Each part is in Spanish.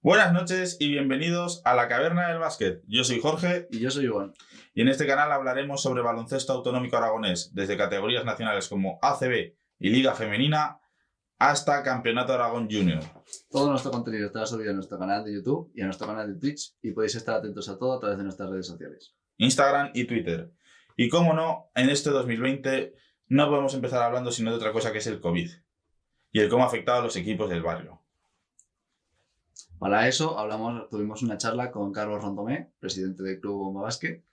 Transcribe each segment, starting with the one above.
Buenas noches y bienvenidos a la Caverna del Básquet. Yo soy Jorge Y yo soy Iván. y en este canal hablaremos sobre baloncesto autonómico aragonés, desde categorías nacionales como ACB y Liga Femenina hasta Campeonato Aragón Junior. Todo nuestro contenido estará subido en nuestro canal de YouTube y en nuestro canal de Twitch y podéis estar atentos a todo a través de nuestras redes sociales. Instagram y Twitter. Y cómo no, en este 2020 no podemos empezar hablando sino de otra cosa que es el COVID y el cómo ha afectado a los equipos del barrio. Para eso tuvimos una charla con Carlos Rondomé, presidente del Club Bomba Básquet,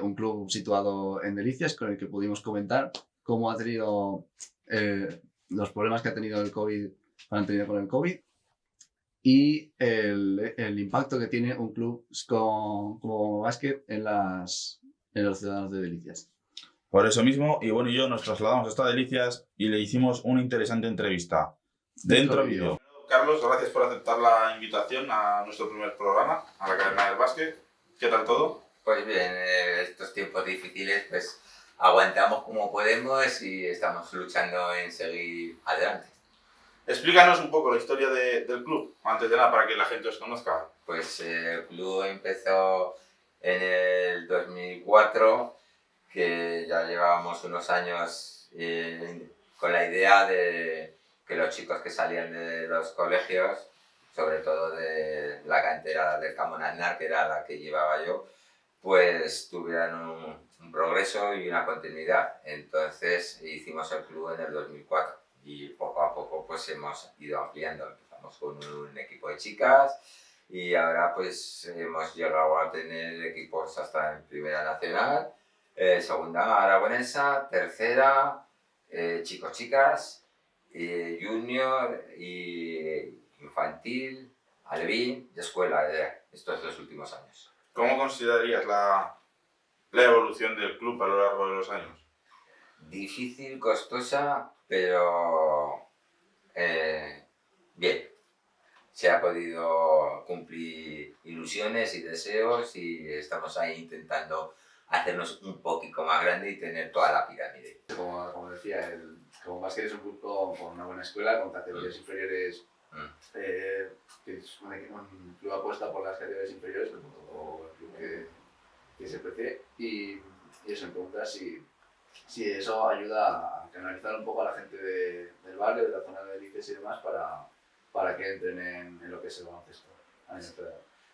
un club situado en Delicias, con el que pudimos comentar cómo ha tenido los problemas que ha tenido el COVID, han tenido con el COVID y el impacto que tiene un club como Bomba Básquet en los ciudadanos de Delicias. Por eso mismo, Ivonne y yo nos trasladamos hasta Delicias y le hicimos una interesante entrevista. Dentro vídeo. Carlos, gracias por aceptar la invitación a nuestro primer programa, a la Caverna del Básquet. ¿Qué tal todo? Pues bien, estos tiempos difíciles pues aguantamos como podemos y estamos luchando en seguir adelante. Explícanos un poco la historia del club, antes de nada, para que la gente os conozca. Pues el club empezó en el 2004, que ya llevábamos unos años con la idea de que los chicos que salían de los colegios, sobre todo de la cantera del Camón Aznar, que era la que llevaba yo, pues tuvieran un progreso y una continuidad. Entonces hicimos el club en el 2004 y poco a poco pues hemos ido ampliando. Empezamos con un equipo de chicas y ahora pues hemos llegado a tener equipos hasta en Primera Nacional, Segunda Aragonesa, Tercera, chicos-chicas, junior y infantil, alevín y escuela estos 2 últimos años. ¿Cómo considerarías la evolución del club a lo largo de los años? Difícil, costosa, pero bien. Se ha podido cumplir ilusiones y deseos y estamos ahí intentando hacernos un poquito más grande y tener toda la pirámide. Como decía, el Básquet es un club con una buena escuela, con categorías inferiores, que es un club apuesta por las categorías inferiores, o el club que se prefiere, y eso me pregunta si eso ayuda a canalizar un poco a la gente del barrio, de la zona de Delicias y demás, para que entren en lo que es el baloncesto.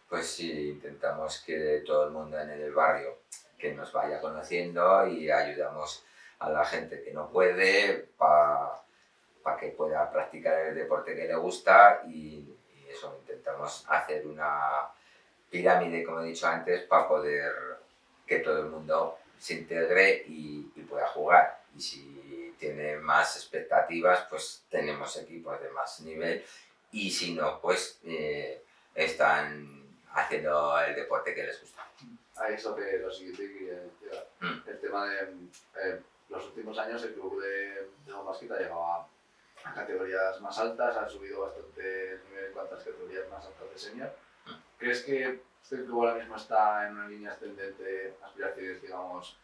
Pues sí, intentamos que todo el mundo en el barrio que nos vaya conociendo y ayudamos a la gente que no puede para que pueda practicar el deporte que le gusta y eso, intentamos hacer una pirámide, como he dicho antes, para poder que todo el mundo se integre y pueda jugar. Y si tiene más expectativas, pues tenemos equipos de más nivel y si no, pues están haciendo el deporte que les gusta. A eso que lo siguiente quería decir, el tema de los últimos años el club de Bomba Básquet ha llegado a categorías más altas, ha subido bastante el nivel en cuanto a las categorías más altas de senior. ¿Crees que este club ahora mismo está en una línea ascendente, aspiraciones, digamos,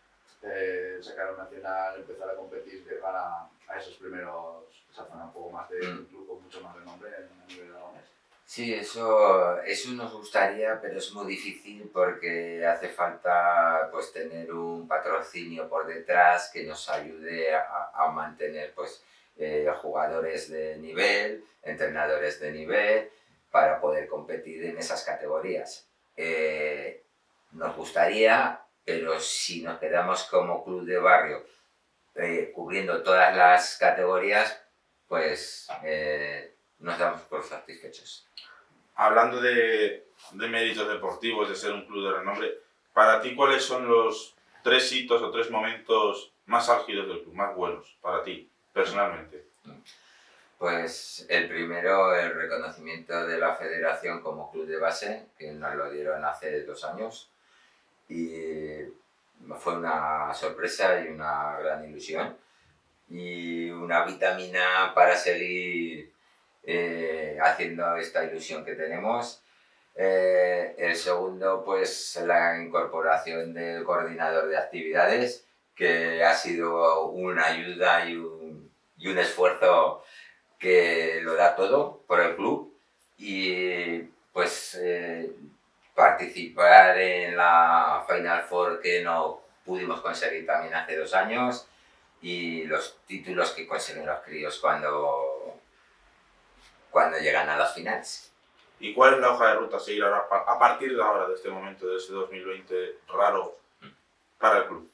sacar un nacional, empezar a competir, llegar a esos primeros, esa zona un poco más de un club con mucho más renombre a nivel aragonés? Sí, eso nos gustaría, pero es muy difícil porque hace falta pues tener un patrocinio por detrás que nos ayude a mantener pues jugadores de nivel, entrenadores de nivel, para poder competir en esas categorías. Nos gustaría, pero si nos quedamos como club de barrio cubriendo todas las categorías, pues nos damos por satisfechos. Hablando de méritos deportivos, de ser un club de renombre, para ti, ¿cuáles son los 3 hitos o 3 momentos más álgidos del club, más buenos para ti, personalmente? Pues el primero, el reconocimiento de la federación como club de base, que nos lo dieron hace 2 años y fue una sorpresa y una gran ilusión y una vitamina para seguir haciendo esta ilusión que tenemos. El segundo, pues la incorporación del coordinador de actividades, que ha sido una ayuda y un esfuerzo que lo da todo por el club y pues participar en la Final Four que no pudimos conseguir también hace 2 años y los títulos que consiguen los críos cuando llegan a las finales. ¿Y cuál es la hoja de ruta a seguir ahora, a partir de ahora, de este momento, de este 2020 raro para el club?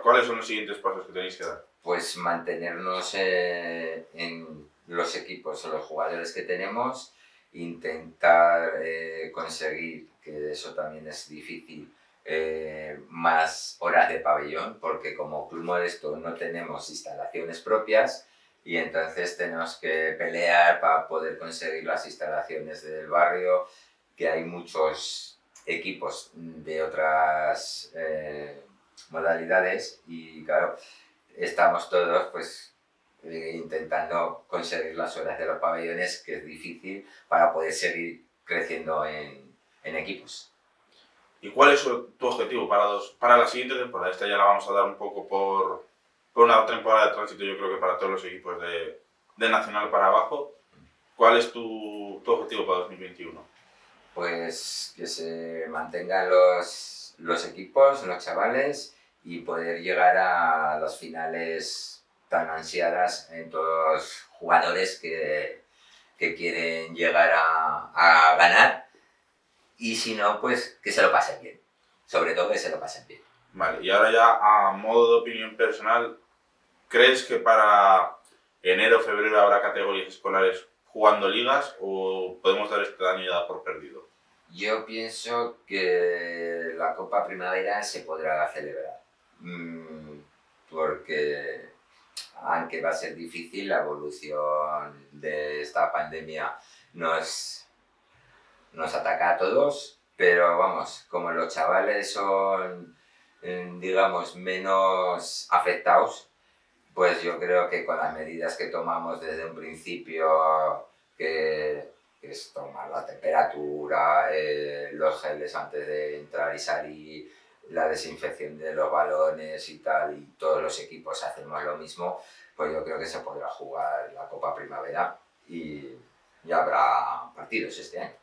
¿Cuáles son los siguientes pasos que tenéis que dar? Pues mantenernos en los equipos o los jugadores que tenemos, intentar conseguir, que eso también es difícil, más horas de pabellón, porque como Club Modesto no tenemos instalaciones propias y entonces tenemos que pelear para poder conseguir las instalaciones del barrio, que hay muchos equipos de otras modalidades y claro, estamos todos pues intentando conseguir las horas de los pabellones, que es difícil para poder seguir creciendo en equipos. ¿Y cuál es tu objetivo para la siguiente temporada? Esta ya la vamos a dar un poco por una temporada de tránsito, yo creo que para todos los equipos de Nacional para abajo. ¿Cuál es tu objetivo para 2021? Pues que se mantengan los equipos, los chavales, y poder llegar a las finales tan ansiadas en todos los jugadores que quieren llegar a ganar, y si no, pues que se lo pasen bien, sobre todo que se lo pasen bien. Vale, y ahora ya a modo de opinión personal, ¿crees que para enero o febrero habrá categorías escolares jugando ligas o podemos dar este año ya por perdido? Yo pienso que la Copa Primavera se podrá celebrar, porque aunque va a ser difícil, la evolución de esta pandemia nos ataca a todos, pero vamos, como los chavales son, digamos, menos afectados, pues yo creo que con las medidas que tomamos desde un principio, que es tomar la temperatura, los geles antes de entrar y salir, la desinfección de los balones y tal, y todos los equipos hacemos lo mismo, pues yo creo que se podrá jugar la Copa Primavera y ya habrá partidos este año.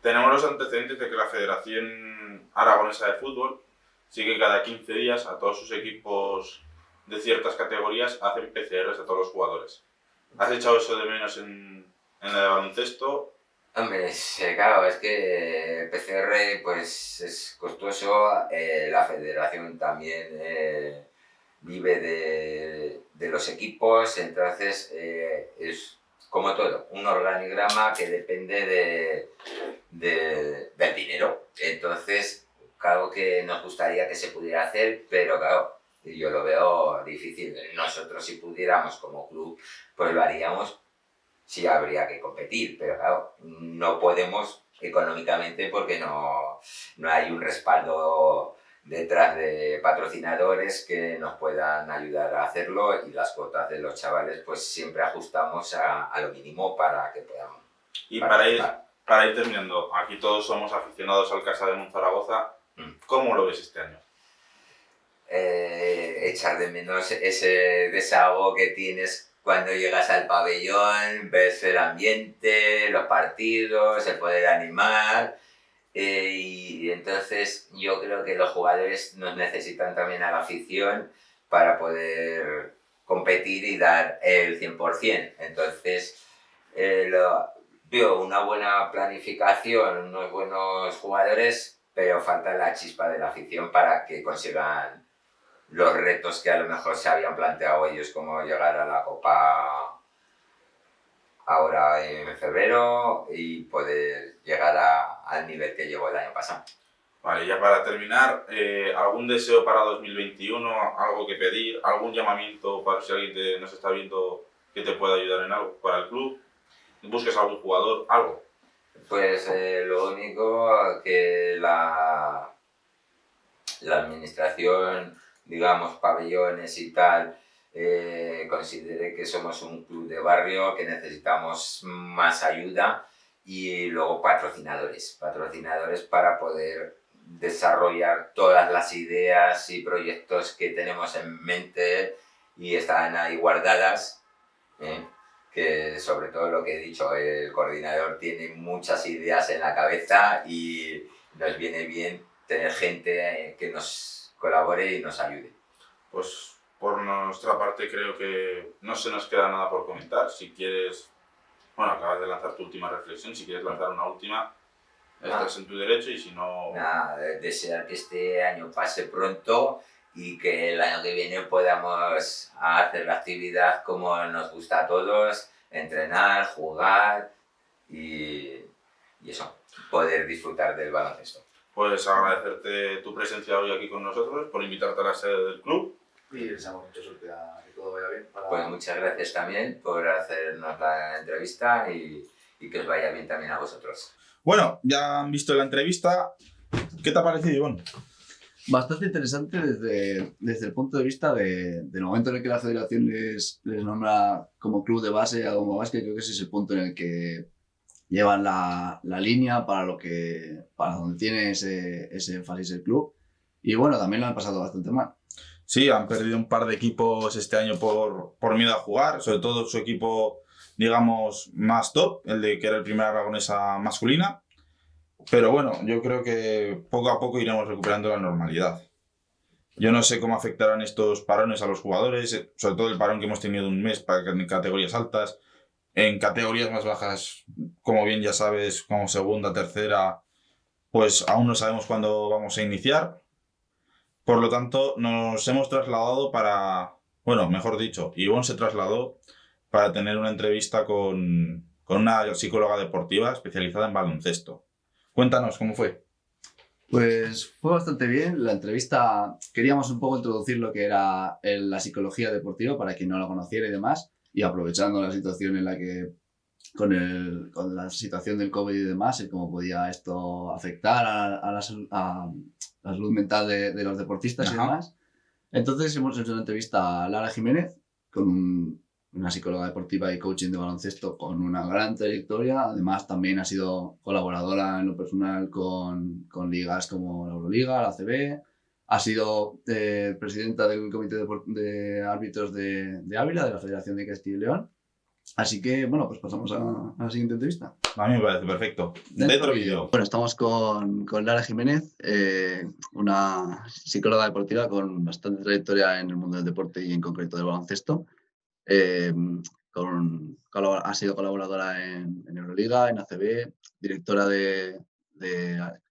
Tenemos los antecedentes de que la Federación Aragonesa de Fútbol sí que cada 15 días a todos sus equipos de ciertas categorías hacen PCRs a todos los jugadores. ¿Has echado eso de menos en el de baloncesto? Hombre, claro, es que PCR pues es costoso, la federación también vive de los equipos, entonces es como todo, un organigrama que depende del dinero. Entonces, claro que nos gustaría que se pudiera hacer, pero claro, yo lo veo difícil. Nosotros si pudiéramos como club, pues lo haríamos. Sí habría que competir, pero claro, no podemos económicamente porque no hay un respaldo detrás de patrocinadores que nos puedan ayudar a hacerlo, y las cuotas de los chavales pues siempre ajustamos a lo mínimo para que puedan. Y para ir terminando, aquí todos somos aficionados al Casa de Monzaragoza. ¿Cómo lo ves este año? Echar de menos ese desahogo que tienes cuando llegas al pabellón, ves el ambiente, los partidos, el poder animar, y entonces yo creo que los jugadores nos necesitan también a la afición para poder competir y dar el 100%. Entonces veo una buena planificación, unos buenos jugadores, pero falta la chispa de la afición para que consigan los retos que a lo mejor se habían planteado ellos, como llegar a la Copa ahora en febrero y poder llegar al nivel que llegó el año pasado. Vale, ya para terminar, ¿algún deseo para 2021? ¿Algo que pedir? ¿Algún llamamiento para si alguien nos está viendo que te pueda ayudar en algo para el club? ¿Busques algún jugador? ¿Algo? Pues lo único que la administración, digamos, pabellones y tal, considere que somos un club de barrio, que necesitamos más ayuda, y luego patrocinadores para poder desarrollar todas las ideas y proyectos que tenemos en mente y están ahí guardadas, que sobre todo lo que he dicho, el coordinador tiene muchas ideas en la cabeza y nos viene bien tener gente que nos colabore y nos ayude. Pues por nuestra parte creo que no se nos queda nada por comentar. Si quieres, bueno, acabas de lanzar tu última reflexión, si quieres lanzar una última, estás en tu derecho, y si no... Nada, desear que este año pase pronto y que el año que viene podamos hacer la actividad como nos gusta a todos, entrenar, jugar y eso, poder disfrutar del baloncesto. Pues agradecerte tu presencia hoy aquí con nosotros, por invitarte a la sede del club. Y deseamos mucha suerte a que todo vaya bien. Pues muchas gracias también por hacernos la entrevista y que os vaya bien también a vosotros. Bueno, ya han visto la entrevista. ¿Qué te ha parecido, Ivonne? Bastante interesante desde el punto de vista del momento en el que la federación les nombra como club de base a Domo Básquet. Creo que ese es el punto en el que llevan la línea para donde tiene ese énfasis el club. Y bueno, también lo han pasado bastante mal. Sí, han perdido un par de equipos este año por miedo a jugar, sobre todo su equipo, digamos, más top, el de que era el Primera Aragonesa masculina. Pero bueno, yo creo que poco a poco iremos recuperando la normalidad. Yo no sé cómo afectarán estos parones a los jugadores, sobre todo el parón que hemos tenido de un mes en categorías altas. En categorías más bajas, como bien ya sabes, como segunda, tercera, pues aún no sabemos cuándo vamos a iniciar. Por lo tanto, nos hemos trasladado bueno, mejor dicho, Ivonne se trasladó para tener una entrevista con una psicóloga deportiva especializada en baloncesto. Cuéntanos, ¿cómo fue? Pues fue bastante bien. La entrevista, queríamos un poco introducir lo que era la psicología deportiva para quien no la conociera y demás, y aprovechando la situación en la que, con la situación del COVID y demás, y cómo podía esto afectar a la salud mental de los deportistas. Ajá. Y demás. Entonces hemos hecho una entrevista a Lara Jiménez, con una psicóloga deportiva y coaching de baloncesto con una gran trayectoria. Además, también ha sido colaboradora en lo personal con ligas como la Euroliga, la ACB. Ha sido presidenta del comité de árbitros de Ávila, de la Federación de Castilla y León. Así que, bueno, pues pasamos a la siguiente entrevista. A mí me parece perfecto. Dentro vídeo. Bueno, estamos con Lara Jiménez, una psicóloga deportiva con bastante trayectoria en el mundo del deporte y en concreto del baloncesto. Ha sido colaboradora en Euroliga, en ACB, directora de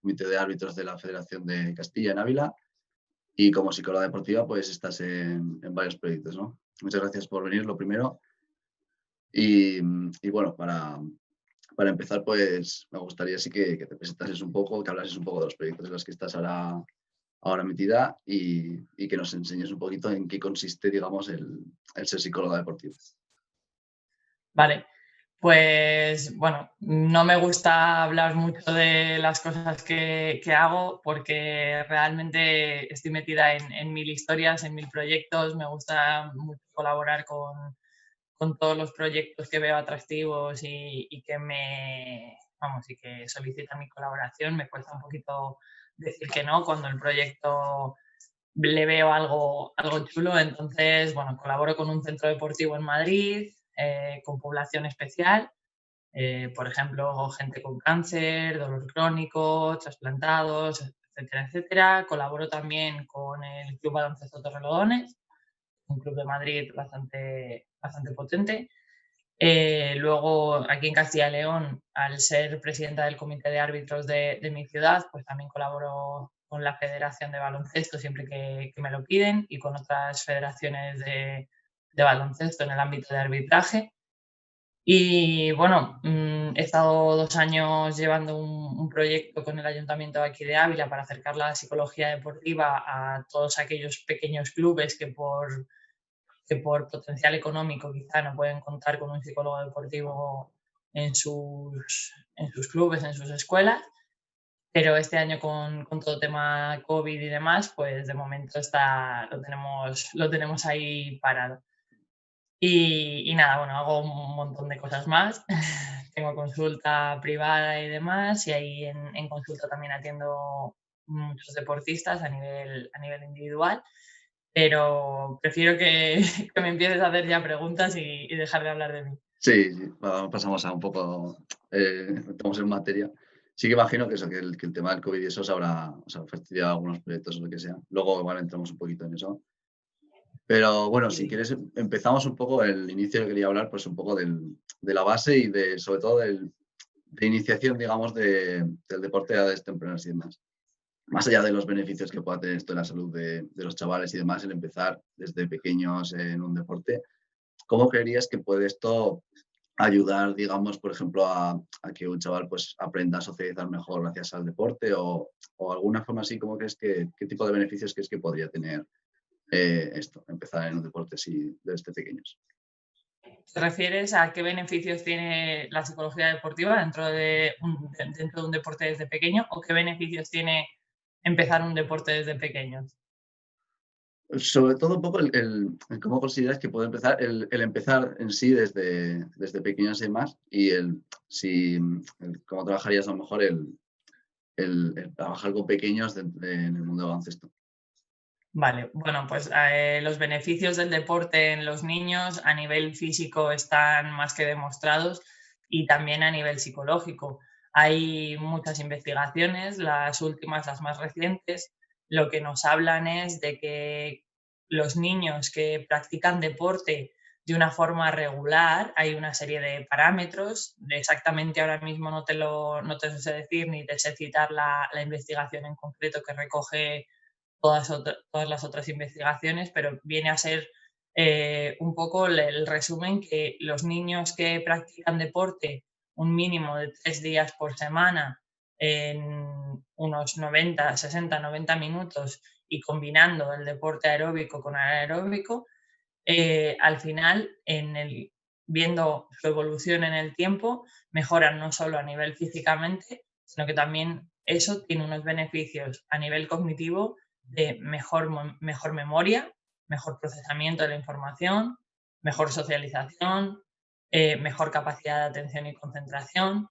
comité de árbitros de la Federación de Castilla en Ávila, y como psicóloga deportiva pues estás en varios proyectos, ¿no? Muchas gracias por venir, lo primero. Y bueno, para empezar, pues me gustaría sí que te presentases un poco, que hablases un poco de los proyectos en los que estás ahora metida y que nos enseñes un poquito en qué consiste, digamos, el ser psicóloga deportiva. Vale, pues bueno, no me gusta hablar mucho de las cosas que hago porque realmente estoy metida en mil historias, en mil proyectos. Me gusta mucho colaborar con todos los proyectos que veo atractivos y que solicitan mi colaboración. Me cuesta un poquito decir que no cuando el proyecto le veo algo chulo. Entonces, bueno, colaboro con un centro deportivo en Madrid, con población especial, por ejemplo, gente con cáncer, dolor crónico, trasplantados, etcétera, etcétera. Colaboro también con el Club Baloncesto Torrelodones, un club de Madrid bastante potente. Luego, aquí en Castilla y León, al ser presidenta del comité de árbitros de mi ciudad, pues también colaboro con la Federación de Baloncesto siempre que me lo piden y con otras federaciones de baloncesto en el ámbito de arbitraje. Y bueno, he estado 2 años llevando un proyecto con el Ayuntamiento de aquí de Ávila para acercar la psicología deportiva a todos aquellos pequeños clubes que por potencial económico quizá no pueden contar con un psicólogo deportivo en sus clubes, en sus escuelas. Pero este año con todo tema COVID y demás, pues de momento lo tenemos ahí parado. Y nada, bueno, hago un montón de cosas más. Tengo consulta privada y demás, y ahí en consulta también atiendo muchos deportistas a nivel individual. Pero prefiero que me empieces a hacer ya preguntas y dejar de hablar de mí. Sí, sí, pasamos a un poco, estamos en materia. Sí que imagino que eso, que el tema del COVID y eso os habrá fastidiado algunos proyectos o lo que sea. Luego igual entramos un poquito en eso. Pero bueno, si Sí. quieres, empezamos un poco, el inicio que quería hablar, pues un poco de la base y sobre todo de iniciación, digamos, del deporte a edades tempranas y demás. Más allá de los beneficios que pueda tener esto en la salud de los chavales y demás, el empezar desde pequeños en un deporte, ¿cómo creerías que puede esto ayudar, digamos, por ejemplo, a que un chaval pues aprenda a socializar mejor gracias al deporte o alguna forma así, ¿cómo crees qué tipo de beneficios crees que podría tener esto, empezar en un deporte así desde pequeños? ¿Te refieres a qué beneficios tiene la psicología deportiva dentro de un deporte desde pequeño o qué beneficios tiene empezar un deporte desde pequeños? Sobre todo un poco el cómo consideras que puede empezar, el empezar en sí desde pequeños y demás, y cómo trabajarías a lo mejor el trabajar con pequeños en el mundo del baloncesto. Vale, bueno, pues los beneficios del deporte en los niños a nivel físico están más que demostrados y también a nivel psicológico. Hay muchas investigaciones, las últimas, las más recientes, lo que nos hablan es de que los niños que practican deporte de una forma regular, hay una serie de parámetros, exactamente ahora mismo no te sé decir ni te sé citar la investigación en concreto que recoge todas las otras investigaciones, pero viene a ser un poco el resumen que los niños que practican deporte un mínimo de 3 días por semana en unos 90, 60, 90 minutos y combinando el deporte aeróbico con anaeróbico, al final, viendo su evolución en el tiempo, mejoran no solo a nivel físicamente, sino que también eso tiene unos beneficios a nivel cognitivo de mejor memoria, mejor procesamiento de la información, mejor socialización, mejor capacidad de atención y concentración.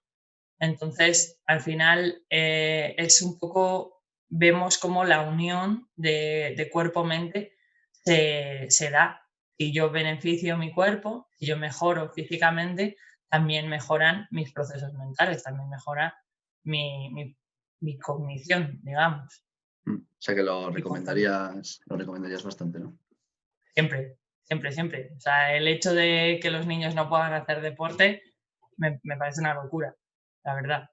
Entonces, al final es un poco, vemos cómo la unión de cuerpo-mente se da. Si yo beneficio mi cuerpo, si yo mejoro físicamente, también mejoran mis procesos mentales, también mejora mi cognición, digamos. O sea que Mi concentración. lo recomendarías bastante, ¿no? Siempre, siempre, siempre. O sea, el hecho de que los niños no puedan hacer deporte me parece una locura, la verdad.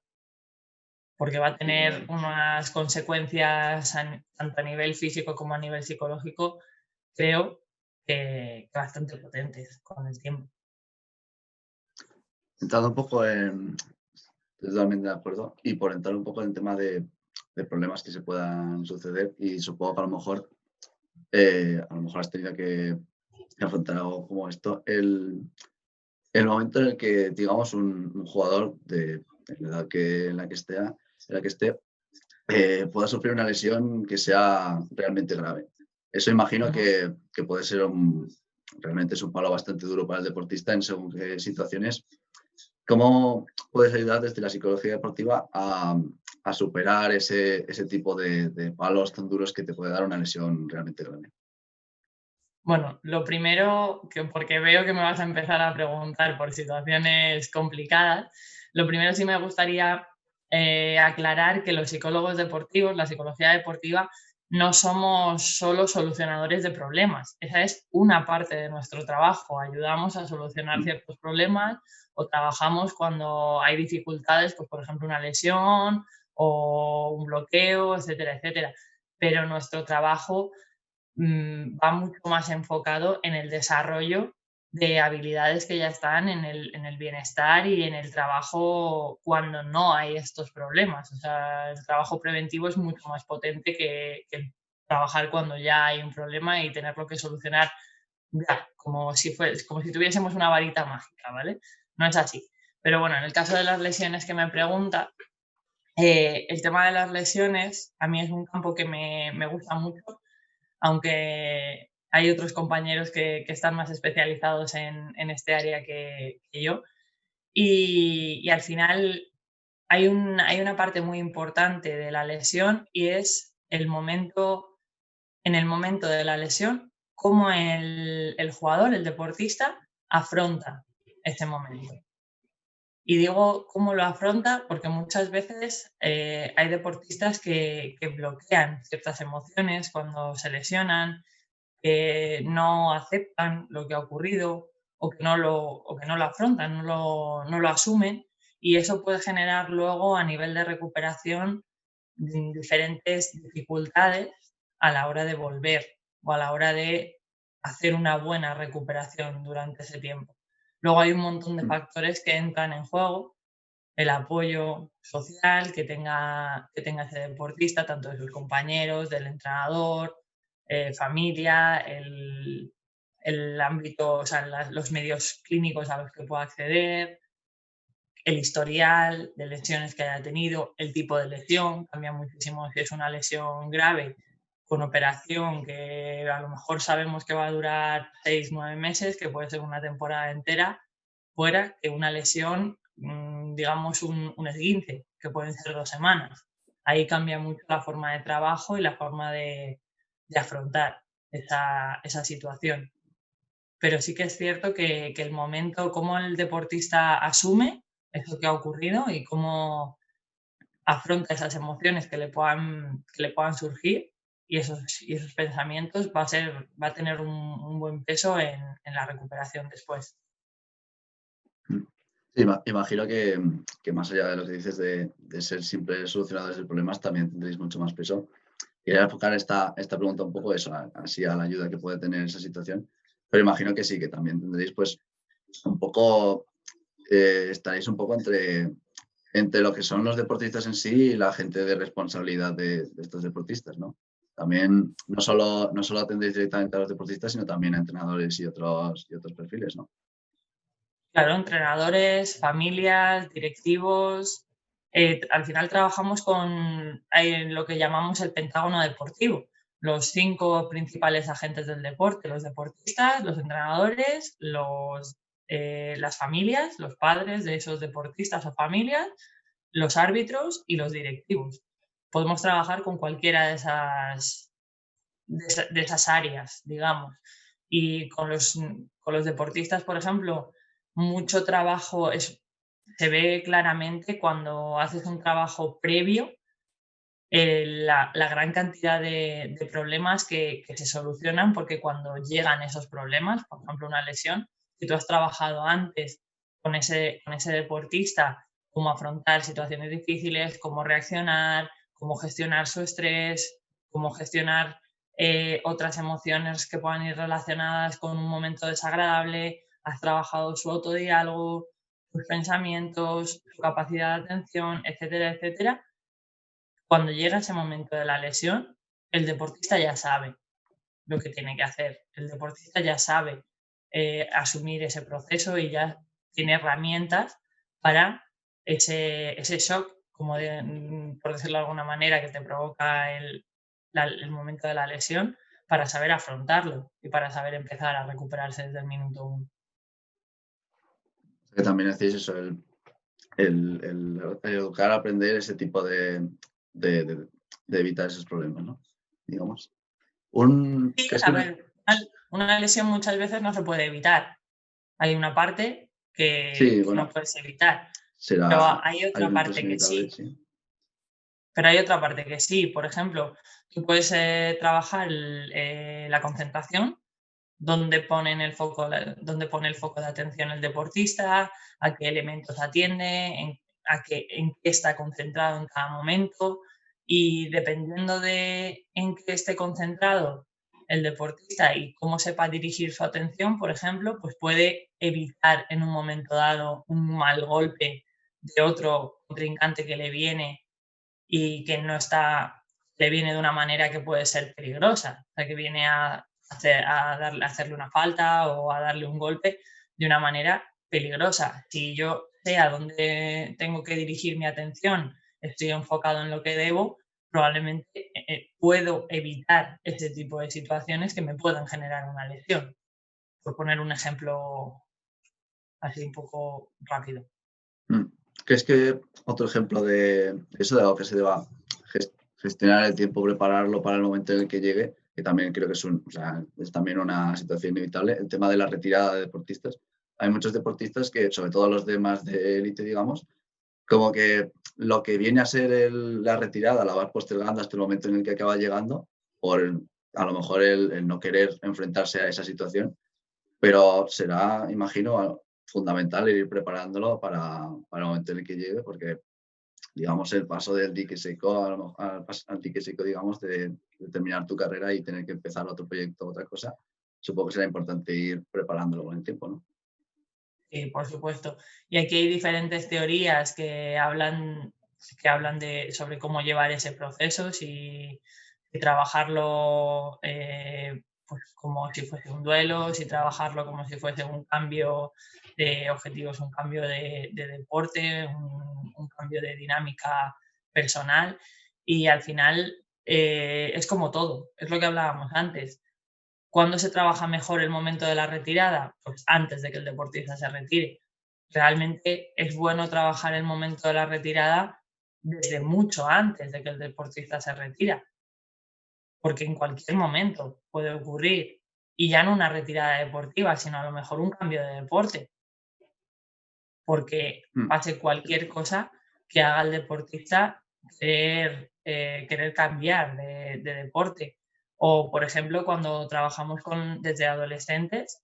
Porque va a tener unas consecuencias tanto a nivel físico como a nivel psicológico, creo que bastante potentes con el tiempo. Entrando un poco estoy totalmente de acuerdo, y por entrar un poco en tema de problemas que se puedan suceder, y supongo que a lo mejor has tenido que afrontar algo como esto, el momento en el que, digamos, un jugador de la edad en la que esté, pueda sufrir una lesión que sea realmente grave. Eso imagino Ujú. que puede ser realmente es un palo bastante duro para el deportista en según qué situaciones. ¿Cómo puedes ayudar desde la psicología deportiva a superar ese tipo de palos tan duros que te puede dar una lesión realmente grave? Bueno, lo primero, porque veo que me vas a empezar a preguntar por situaciones complicadas, lo primero sí me gustaría aclarar que los psicólogos deportivos, la psicología deportiva, no somos solo solucionadores de problemas. Esa es una parte de nuestro trabajo. Ayudamos a solucionar Mm, ciertos problemas o trabajamos cuando hay dificultades, pues por ejemplo una lesión o un bloqueo, etcétera, etcétera. Pero nuestro trabajo va mucho más enfocado en el desarrollo de habilidades que ya están en el bienestar y en el trabajo cuando no hay estos problemas. O sea, el trabajo preventivo es mucho más potente que el trabajar cuando ya hay un problema y tenerlo que solucionar ya, como si tuviésemos una varita mágica, ¿vale? No es así. Pero bueno, en el caso de las lesiones que me pregunta, el tema de las lesiones a mí es un campo que me gusta mucho, aunque hay otros compañeros que están más especializados en este área que yo. Y al final hay una parte muy importante de la lesión y es en el momento de la lesión, cómo el jugador, el deportista, afronta ese momento. Y digo cómo lo afronta porque muchas veces hay deportistas que bloquean ciertas emociones cuando se lesionan, que no aceptan lo que ha ocurrido o que no lo afrontan, no lo asumen, y eso puede generar luego a nivel de recuperación diferentes dificultades a la hora de volver o a la hora de hacer una buena recuperación durante ese tiempo. Luego hay un montón de factores que entran en juego: el apoyo social que tenga ese deportista, tanto de sus compañeros, del entrenador, familia, el ámbito, o sea, los medios clínicos a los que pueda acceder, el historial de lesiones que haya tenido, el tipo de lesión, cambia muchísimo si es una lesión grave con operación que a lo mejor sabemos que va a durar 6-9 meses, que puede ser una temporada entera fuera, que una lesión, digamos un esguince, que pueden ser 2 semanas. Ahí cambia mucho la forma de trabajo y la forma de afrontar esa situación. Pero sí que es cierto que el momento, cómo el deportista asume eso que ha ocurrido y cómo afronta esas emociones que le puedan surgir, y esos pensamientos, va a tener un buen peso en la recuperación después. Sí, imagino que más allá de lo que dices de ser simples solucionadores de problemas, también tendréis mucho más peso. Quería enfocar esta pregunta un poco eso, así a la ayuda que puede tener esa situación, pero imagino que sí, que también tendréis pues un poco, estaréis un poco entre lo que son los deportistas en sí y la gente de responsabilidad de estos deportistas, ¿no? También no solo atendéis directamente a los deportistas, sino también a entrenadores y otros perfiles, ¿no? Claro, entrenadores, familias, directivos. Al final trabajamos con lo que llamamos el pentágono deportivo. Los 5 principales agentes del deporte: los deportistas, los entrenadores, las familias, los padres de esos deportistas o familias, los árbitros y los directivos. Podemos trabajar con cualquiera de esas áreas, digamos. Y con los deportistas, por ejemplo, mucho trabajo se ve claramente cuando haces un trabajo previo, la gran cantidad de problemas que se solucionan, porque cuando llegan esos problemas, por ejemplo, una lesión, si tú has trabajado antes con ese deportista, cómo afrontar situaciones difíciles, cómo reaccionar, cómo gestionar su estrés, cómo gestionar otras emociones que puedan ir relacionadas con un momento desagradable, has trabajado su autodiálogo, sus pensamientos, su capacidad de atención, etcétera, etcétera. Cuando llega ese momento de la lesión, el deportista ya sabe lo que tiene que hacer. El deportista ya sabe asumir ese proceso y ya tiene herramientas para ese shock, por decirlo de alguna manera, que te provoca el momento de la lesión, para saber afrontarlo y para saber empezar a recuperarse desde el minuto 1. Que también hacéis eso, el educar a aprender ese tipo de evitar esos problemas, ¿no? Digamos. Sí, a ver, una lesión muchas veces no se puede evitar. Hay una parte que sí, bueno, no puedes evitar, pero hay otra parte que sí. Sí. Pero hay otra parte que sí. Por ejemplo, tú puedes trabajar la concentración, donde pone el foco de atención el deportista, a qué elementos atiende, en qué está concentrado en cada momento, y dependiendo de en qué esté concentrado el deportista y cómo sepa dirigir su atención, por ejemplo, pues puede evitar en un momento dado un mal golpe de otro contrincante que le viene y que le viene de una manera que puede ser peligrosa, o sea, que viene a hacerle una falta o a darle un golpe de una manera peligrosa. Si yo sé a dónde tengo que dirigir mi atención, estoy enfocado en lo que debo, probablemente puedo evitar ese tipo de situaciones que me puedan generar una lesión. Por poner un ejemplo así un poco rápido. ¿Crees que otro ejemplo de eso, de algo que se deba gestionar el tiempo, prepararlo para el momento en el que llegue, que también creo que es también una situación inevitable, el tema de la retirada de deportistas? hay muchos deportistas que, sobre todo los de más de élite, digamos, como que lo que viene a ser la retirada la vas postergando hasta el momento en el que acaba llegando, por a lo mejor el no querer enfrentarse a esa situación, pero será, imagino, fundamental ir preparándolo para el momento en el que llegue, porque, digamos, el paso del dique seco al dique seco, digamos, de terminar tu carrera y tener que empezar otro proyecto, otra cosa, supongo que será importante ir preparándolo con el tiempo, ¿no? Sí, por supuesto. Y aquí hay diferentes teorías que hablan sobre cómo llevar ese proceso, si trabajarlo pues como si fuese un duelo, si trabajarlo como si fuese un cambio de objetivos, un cambio de deporte, un cambio de dinámica personal. Y al final es como todo, es lo que hablábamos antes. ¿Cuándo se trabaja mejor el momento de la retirada? Pues antes de que el deportista se retire. Realmente es bueno trabajar el momento de la retirada desde mucho antes de que el deportista se retira, porque en cualquier momento puede ocurrir, y ya no una retirada deportiva, sino a lo mejor un cambio de deporte, porque pase cualquier cosa que haga al deportista querer cambiar de deporte. O, por ejemplo, cuando trabajamos desde adolescentes,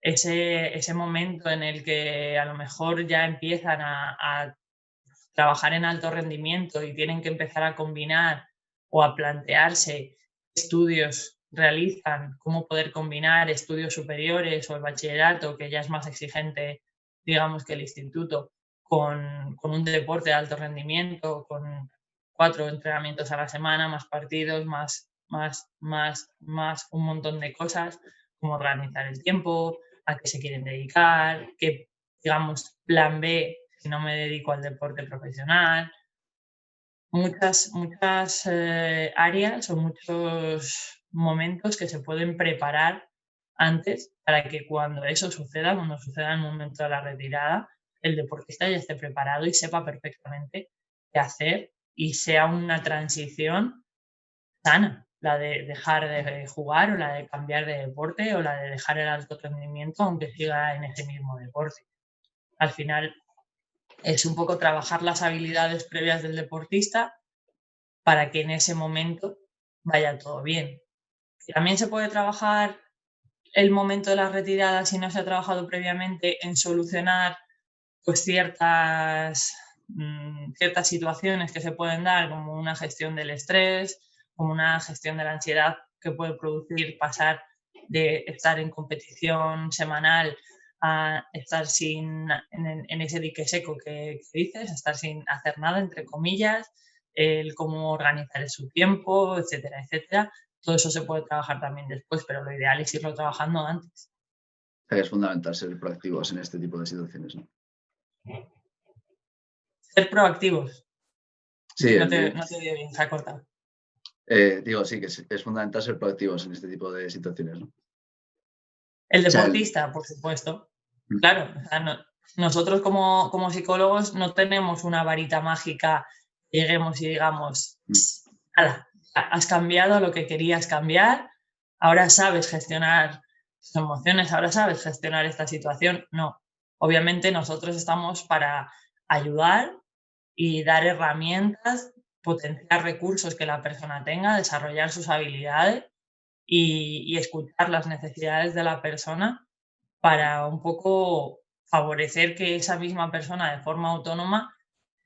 ese momento en el que a lo mejor ya empiezan a trabajar en alto rendimiento y tienen que empezar a combinar o a plantearse qué estudios realizan, cómo poder combinar estudios superiores o el bachillerato, que ya es más exigente, digamos, que el instituto, con un deporte de alto rendimiento, con 4 entrenamientos a la semana, más partidos, más un montón de cosas, como organizar el tiempo, a qué se quieren dedicar, qué, digamos, plan B si no me dedico al deporte profesional. Muchas áreas o muchos momentos que se pueden preparar antes para que cuando eso suceda, cuando suceda el momento de la retirada, el deportista ya esté preparado y sepa perfectamente qué hacer y sea una transición sana, la de dejar de jugar o la de cambiar de deporte o la de dejar el alto rendimiento aunque siga en ese mismo deporte. Al final es un poco trabajar las habilidades previas del deportista para que en ese momento vaya todo bien. También se puede trabajar el momento de la retirada si no se ha trabajado previamente en solucionar pues ciertas situaciones que se pueden dar, como una gestión del estrés, como una gestión de la ansiedad que puede producir pasar de estar en competición semanal a estar en ese dique seco que dices, estar sin hacer nada, entre comillas, el cómo organizar su tiempo, etcétera, etcétera. Todo eso se puede trabajar también después, pero lo ideal es irlo trabajando antes. Es fundamental ser proactivos en este tipo de situaciones, ¿no? Ser proactivos. Sí, no te digo bien, se ha cortado. Digo, sí, que es fundamental ser proactivos en este tipo de situaciones, ¿no? El O sea, deportista, por supuesto. Claro, o sea, nosotros como psicólogos no tenemos una varita mágica, lleguemos y digamos, ¡hala! Has cambiado lo que querías cambiar, ahora sabes gestionar tus emociones, ahora sabes gestionar esta situación. No, obviamente nosotros estamos para ayudar y dar herramientas, potenciar recursos que la persona tenga, desarrollar sus habilidades y escuchar las necesidades de la persona para un poco favorecer que esa misma persona de forma autónoma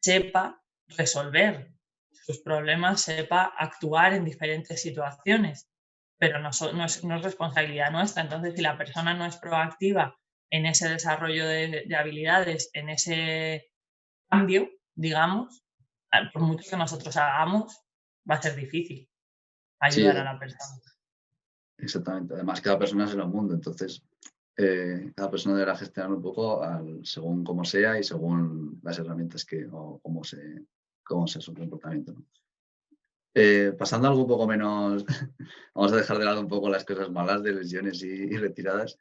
sepa resolver sus problemas, sepa actuar en diferentes situaciones, pero no es responsabilidad nuestra. Entonces, si la persona no es proactiva en ese desarrollo de habilidades, en ese cambio, digamos, por mucho que nosotros hagamos, va a ser difícil sí, ayudar a la persona. exactamente. Además, cada persona es un mundo, entonces cada persona deberá gestionar un poco según cómo sea y según las herramientas o cómo sea su comportamiento, ¿no? Pasando a algo un poco menos, vamos a dejar de lado un poco las cosas malas de lesiones y retiradas.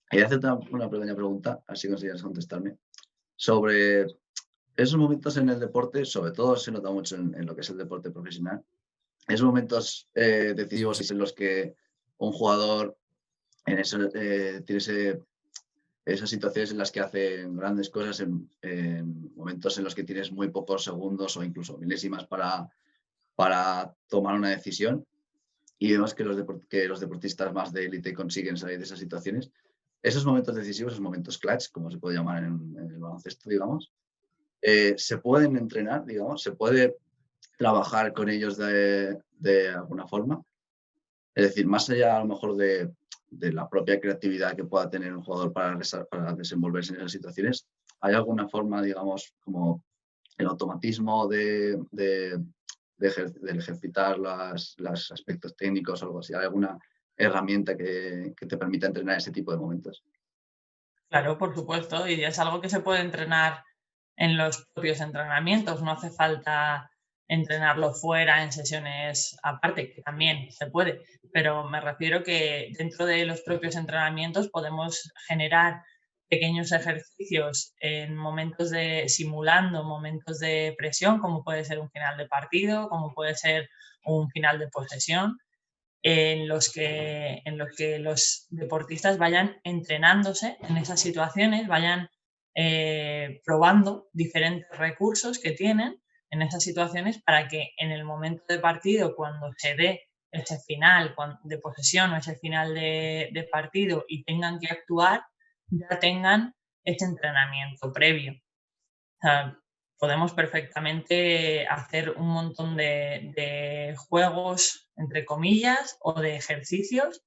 Quería hacerte una pequeña pregunta, así consideras contestarme, sobre esos momentos en el deporte, sobre todo se nota mucho en lo que es el deporte profesional, esos momentos decisivos en los que un jugador tiene esas situaciones en las que hacen grandes cosas en momentos en los que tienes muy pocos segundos o incluso milésimas para tomar una decisión, y vemos que los deportistas más de élite consiguen salir de esas situaciones. Esos momentos decisivos, esos momentos clutch, como se puede llamar en el baloncesto, digamos, se pueden entrenar, digamos, se puede trabajar con ellos de alguna forma. Es decir, más allá a lo mejor de la propia creatividad que pueda tener un jugador para desenvolverse en esas situaciones, ¿hay alguna forma, digamos, como el automatismo del ejercitar los aspectos técnicos o algo así? ¿Hay alguna herramienta que te permita entrenar ese tipo de momentos? Claro, por supuesto, y es algo que se puede entrenar en los propios entrenamientos, no hace falta entrenarlo fuera en sesiones aparte, que también se puede, pero me refiero que dentro de los propios entrenamientos podemos generar pequeños ejercicios en momentos simulando momentos de presión, como puede ser un final de partido, como puede ser un final de posesión, en los que los deportistas vayan entrenándose en esas situaciones, vayan probando diferentes recursos que tienen en esas situaciones para que en el momento de partido, cuando se dé ese final de posesión o ese final de partido y tengan que actuar, ya tengan ese entrenamiento previo. O sea, podemos perfectamente hacer un montón de juegos, entre comillas, o de ejercicios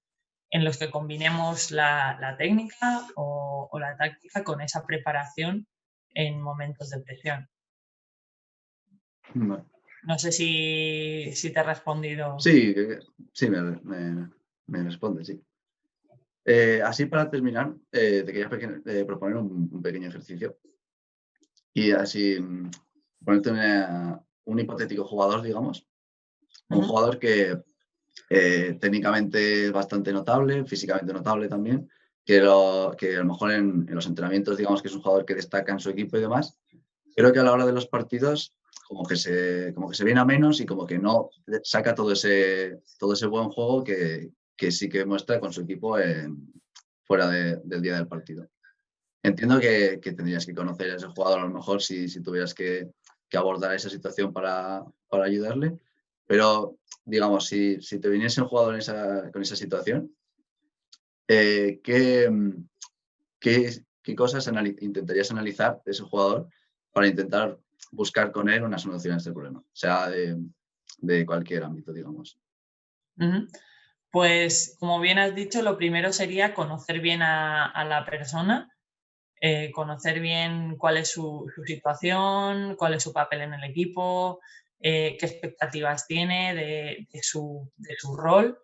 en los que combinemos la técnica o la táctica con esa preparación en momentos de presión. Vale. No sé si te he respondido. Sí, sí, me responde, sí. Así para terminar, te quería proponer un pequeño ejercicio y así ponerte un hipotético jugador, digamos, un Ujú. jugador que técnicamente es bastante notable, físicamente notable también, que a lo mejor en los entrenamientos, digamos que es un jugador que destaca en su equipo y demás, creo que a la hora de los partidos como que se viene a menos y como que no saca todo ese buen juego que sí que muestra con su equipo fuera del día del partido. Entiendo que tendrías que conocer a ese jugador a lo mejor si tuvieras que abordar esa situación para ayudarle, pero digamos, si te viniese un jugador con esa situación, eh, ¿qué, mm, qué cosas intentarías analizar de ese jugador para intentar buscar con él una solución a este problema? Sea de cualquier ámbito, digamos. Ujú. Pues como bien has dicho, lo primero sería conocer bien a la persona, conocer bien cuál es su situación, cuál es su papel en el equipo, qué expectativas tiene de su rol,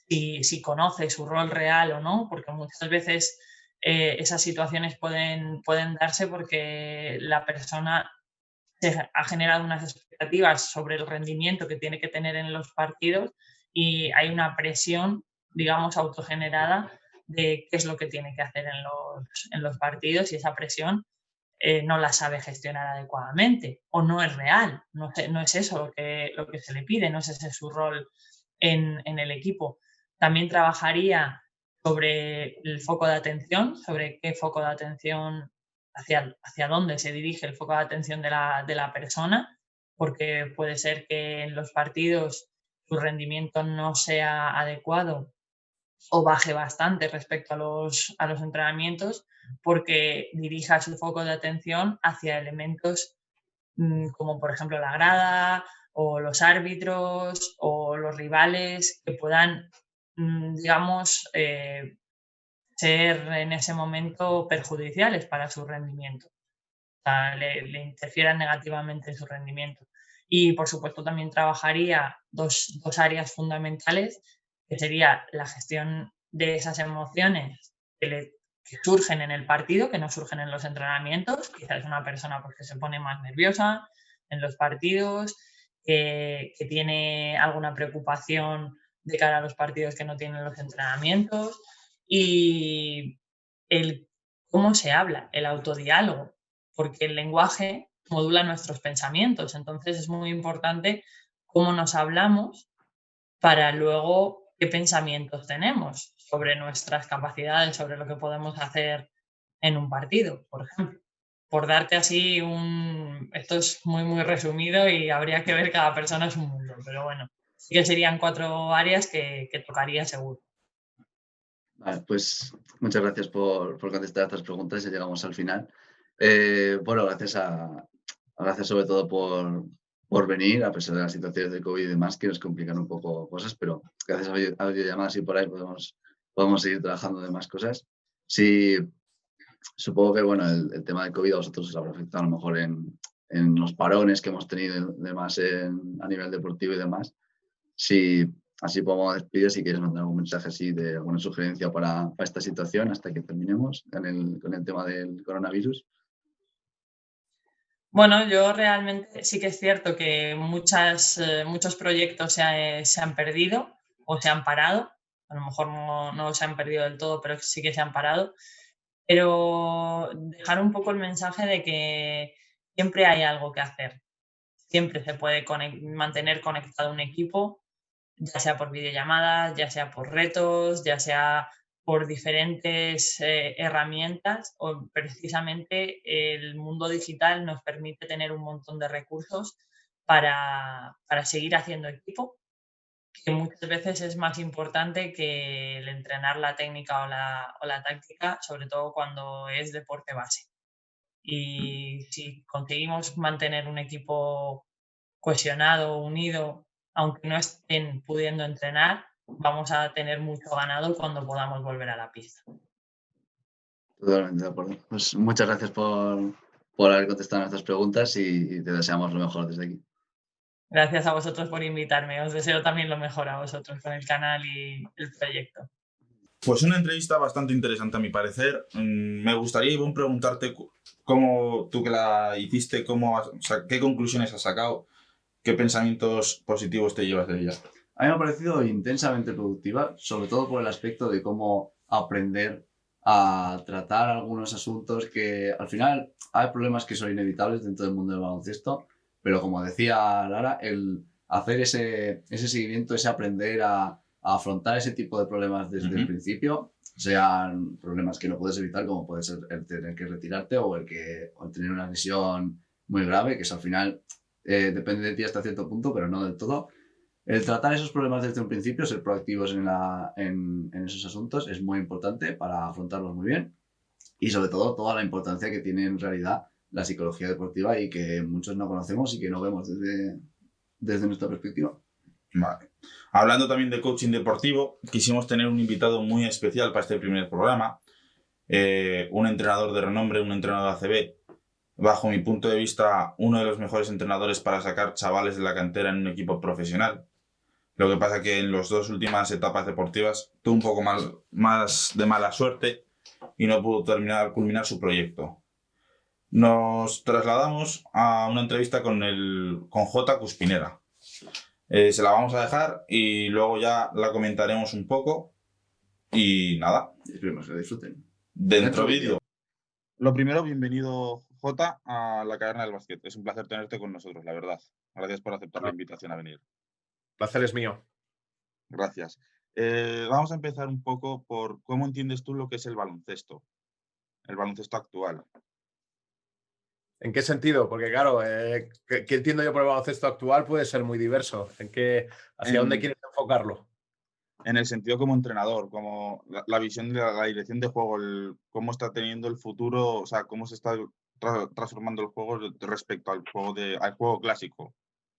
si conoce su rol real o no, porque muchas veces esas situaciones pueden darse porque la persona ha generado unas expectativas sobre el rendimiento que tiene que tener en los partidos y hay una presión, digamos, autogenerada de qué es lo que tiene que hacer en los partidos, y esa presión no la sabe gestionar adecuadamente o no es real, no es eso lo que se le pide, no es ese su rol en el equipo. También trabajaría sobre el foco de atención, sobre qué foco de atención, hacia dónde se dirige el foco de atención de la persona, porque puede ser que en los partidos su rendimiento no sea adecuado o baje bastante respecto a los entrenamientos, porque dirija su foco de atención hacia elementos como por ejemplo la grada o los árbitros o los rivales que puedan, digamos, ser en ese momento perjudiciales para su rendimiento. O sea, le interfieran negativamente en su rendimiento. Y por supuesto también trabajaría dos áreas fundamentales, que sería la gestión de esas emociones que surgen en el partido, que no surgen en los entrenamientos. Quizás es una persona pues, que se pone más nerviosa en los partidos, que tiene alguna preocupación de cara a los partidos que no tienen los entrenamientos, y el cómo se habla, el autodiálogo, porque el lenguaje modula nuestros pensamientos. Entonces es muy importante cómo nos hablamos para luego qué pensamientos tenemos sobre nuestras capacidades, sobre lo que podemos hacer en un partido, por ejemplo. Por darte así esto es muy, muy resumido y habría que ver, cada persona es un mundo, pero bueno, sí que serían 4 áreas que tocaría seguro. Vale, pues muchas gracias por contestar estas preguntas y llegamos al final. Bueno, gracias sobre todo por venir, a pesar de las situaciones de COVID y demás que nos complican un poco cosas, pero gracias a videollamadas y por ahí podemos seguir trabajando de más cosas. Sí, supongo que bueno, el tema del COVID a vosotros os habrá afectado a lo mejor en los parones que hemos tenido demás a nivel deportivo y demás. Si así podemos despedir, si quieres mandar algún mensaje así de alguna sugerencia para esta situación hasta que terminemos con el tema del coronavirus. Bueno, yo realmente sí que es cierto que muchos proyectos se han perdido o se han parado. A lo mejor no se han perdido del todo, pero sí que se han parado. Pero dejar un poco el mensaje de que siempre hay algo que hacer. Siempre se puede mantener conectado un equipo, ya sea por videollamadas, ya sea por retos, ya sea por diferentes herramientas, o precisamente el mundo digital nos permite tener un montón de recursos para seguir haciendo equipo, que muchas veces es más importante que el entrenar la técnica o la táctica, sobre todo cuando es deporte base. Y si conseguimos mantener un equipo cohesionado, unido, aunque no estén pudiendo entrenar, vamos a tener mucho ganado cuando podamos volver a la pista. Totalmente de acuerdo. Pues muchas gracias por haber contestado nuestras preguntas y te deseamos lo mejor desde aquí. Gracias a vosotros por invitarme. Os deseo también lo mejor a vosotros con el canal y el proyecto. Pues una entrevista bastante interesante a mi parecer. Me gustaría, Ivonne, preguntarte cómo tú que la hiciste, qué conclusiones has sacado, qué pensamientos positivos te llevas de ella. A mí me ha parecido intensamente productiva, sobre todo por el aspecto de cómo aprender a tratar algunos asuntos que al final hay problemas que son inevitables dentro del mundo del baloncesto, pero como decía Lara, el hacer ese seguimiento, ese aprender a afrontar ese tipo de problemas desde el principio, sean problemas que no puedes evitar, como puede ser el tener que retirarte o el tener una lesión muy grave, que eso al final depende de ti hasta cierto punto, pero no del todo. El tratar esos problemas desde un principio, ser proactivos en esos asuntos, es muy importante para afrontarlos muy bien. Y sobre todo, toda la importancia que tiene en realidad la psicología deportiva y que muchos no conocemos y que no vemos desde nuestra perspectiva. Vale. Hablando también de coaching deportivo, quisimos tener un invitado muy especial para este primer programa, un entrenador de renombre, un entrenador ACB, bajo mi punto de vista, uno de los mejores entrenadores para sacar chavales de la cantera en un equipo profesional. Lo que pasa que en las 2 últimas etapas deportivas tuvo un poco más de mala suerte y no pudo culminar su proyecto. Nos trasladamos a una entrevista con J. Cuspinera. Se la vamos a dejar y luego ya la comentaremos un poco. Y nada. Esperemos que disfruten. Dentro vídeo. Lo primero, bienvenido, J, a la Caverna del Básquet. Es un placer tenerte con nosotros, la verdad. Gracias por aceptar la invitación a venir. El placer es mío. Gracias. Vamos a empezar un poco por cómo entiendes tú lo que es el baloncesto actual. ¿En qué sentido? Porque claro, ¿qué entiendo yo por el baloncesto actual? Puede ser muy diverso. ¿Hacia dónde quieres enfocarlo? En el sentido como entrenador, como la visión de la dirección de juego, cómo está teniendo el futuro, o sea, cómo se está transformando el juego respecto al juego clásico,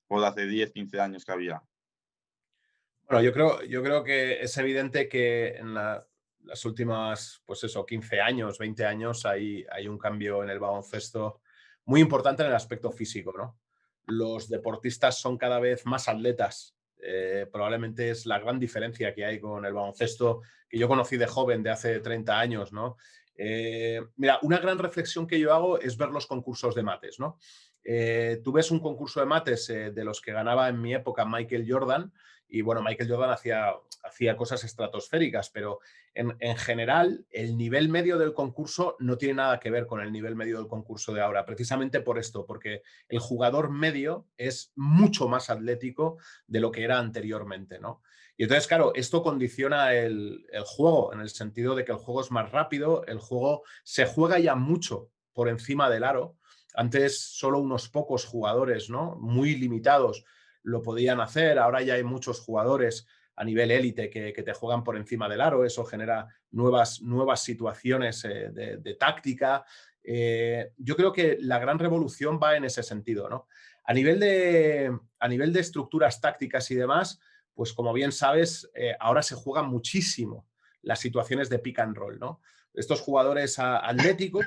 juego de hace 10, 15 años que había. Bueno, yo creo que es evidente que en las últimas, pues eso, 15 años, 20 años, hay un cambio en el baloncesto muy importante en el aspecto físico, ¿no? Los deportistas son cada vez más atletas. Probablemente es la gran diferencia que hay con el baloncesto que yo conocí de joven, de hace 30 años, ¿no? Mira, una gran reflexión que yo hago es ver los concursos de mates, ¿no? Tú ves un concurso de mates de los que ganaba en mi época Michael Jordan y bueno, Michael Jordan hacía cosas estratosféricas, pero en general el nivel medio del concurso no tiene nada que ver con el nivel medio del concurso de ahora, precisamente por esto, porque el jugador medio es mucho más atlético de lo que era anteriormente, ¿no? Y entonces, claro, esto condiciona el juego, en el sentido de que el juego es más rápido, el juego se juega ya mucho por encima del aro. Antes solo unos pocos jugadores, ¿no?, muy limitados lo podían hacer, ahora ya hay muchos jugadores a nivel élite que te juegan por encima del aro, eso genera nuevas situaciones de táctica. Yo creo que la gran revolución va en ese sentido, ¿no? A nivel de estructuras tácticas y demás, pues como bien sabes, ahora se juegan muchísimo las situaciones de pick and roll, ¿no? Estos jugadores atléticos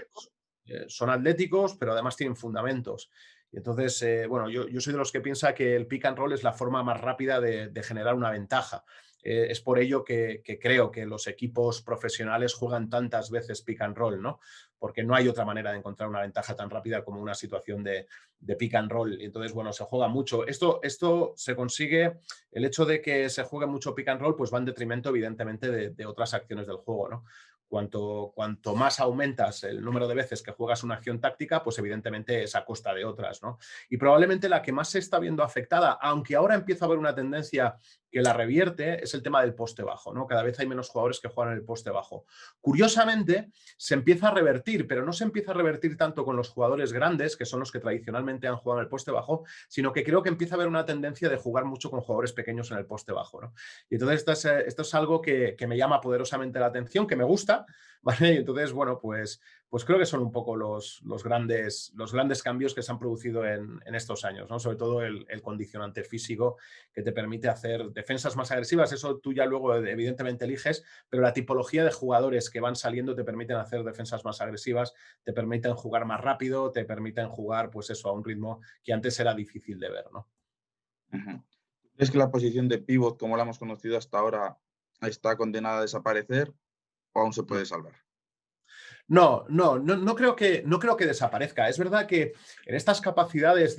son atléticos, pero además tienen fundamentos. Y entonces, bueno, yo soy de los que piensa que el pick and roll es la forma más rápida de generar una ventaja. Es por ello que creo que los equipos profesionales juegan tantas veces pick and roll, ¿no? Porque no hay otra manera de encontrar una ventaja tan rápida como una situación de pick and roll. Y entonces, bueno, se juega mucho. Esto se consigue, el hecho de que se juegue mucho pick and roll, pues va en detrimento, evidentemente, de otras acciones del juego, ¿no? Cuanto más aumentas el número de veces que juegas una acción táctica, pues evidentemente es a costa de otras, ¿no? Y probablemente la que más se está viendo afectada, aunque ahora empieza a haber una tendencia que la revierte, es el tema del poste bajo, ¿no? Cada vez hay menos jugadores que juegan en el poste bajo. Curiosamente, se empieza a revertir, pero no se empieza a revertir tanto con los jugadores grandes, que son los que tradicionalmente han jugado en el poste bajo, sino que creo que empieza a haber una tendencia de jugar mucho con jugadores pequeños en el poste bajo, ¿no? Y entonces esto es algo que me llama poderosamente la atención, que me gusta, ¿vale? Y entonces, bueno, pues creo que son un poco los grandes cambios que se han producido en estos años, ¿no? Sobre todo el condicionante físico que te permite hacer defensas más agresivas. Eso tú ya luego evidentemente eliges, pero la tipología de jugadores que van saliendo te permiten hacer defensas más agresivas, te permiten jugar más rápido, te permiten jugar, pues eso, a un ritmo que antes era difícil de ver, ¿no? ¿Crees que la posición de pívot, como la hemos conocido hasta ahora, está condenada a desaparecer o aún se puede salvar? No creo que desaparezca. Es verdad que en estas capacidades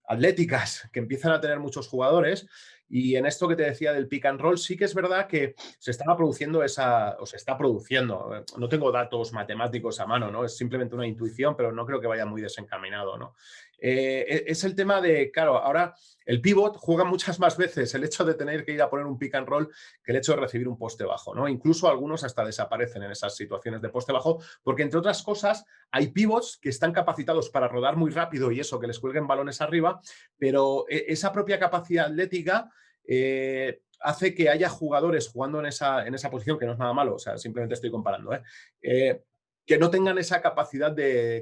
atléticas que empiezan a tener muchos jugadores, y en esto que te decía del pick and roll, sí que es verdad que se está produciendo, no tengo datos matemáticos a mano, ¿no? Es simplemente una intuición, pero no creo que vaya muy desencaminado, ¿no? Es el tema de, claro, ahora el pivot juega muchas más veces el hecho de tener que ir a poner un pick and roll que el hecho de recibir un poste bajo, ¿no? Incluso algunos hasta desaparecen en esas situaciones de poste bajo, porque entre otras cosas hay pivots que están capacitados para rodar muy rápido y eso, que les cuelguen balones arriba, pero esa propia capacidad atlética hace que haya jugadores jugando en esa posición, que no es nada malo, o sea, simplemente estoy comparando, que no tengan esa capacidad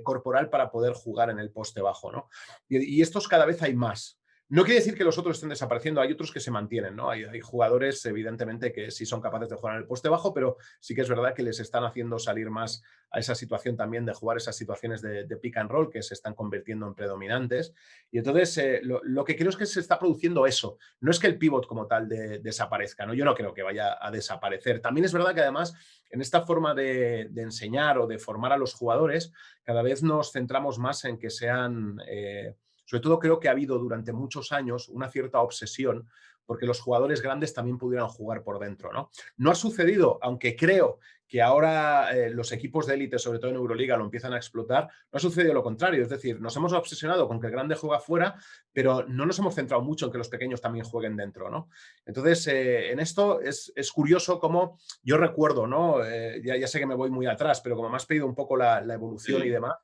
corporal para poder jugar en el poste bajo, ¿no? Y estos cada vez hay más. No quiere decir que los otros estén desapareciendo, hay otros que se mantienen, ¿no? Hay jugadores, evidentemente, que sí son capaces de jugar en el poste bajo, pero sí que es verdad que les están haciendo salir más a esa situación también de jugar esas situaciones de pick and roll que se están convirtiendo en predominantes. Y entonces, lo que creo es que se está produciendo eso. No es que el pivot como tal desaparezca, ¿no? Yo no creo que vaya a desaparecer. También es verdad que además, en esta forma de enseñar o de formar a los jugadores, cada vez nos centramos más en que sean... sobre todo creo que ha habido durante muchos años una cierta obsesión porque los jugadores grandes también pudieran jugar por dentro, ¿no? No ha sucedido, aunque creo que ahora los equipos de élite, sobre todo en Euroliga, lo empiezan a explotar, no ha sucedido lo contrario. Es decir, nos hemos obsesionado con que el grande juega fuera, pero no nos hemos centrado mucho en que los pequeños también jueguen dentro, ¿no? Entonces, en esto es curioso cómo yo recuerdo, ¿no? Ya sé que me voy muy atrás, pero como me has pedido un poco la evolución y demás,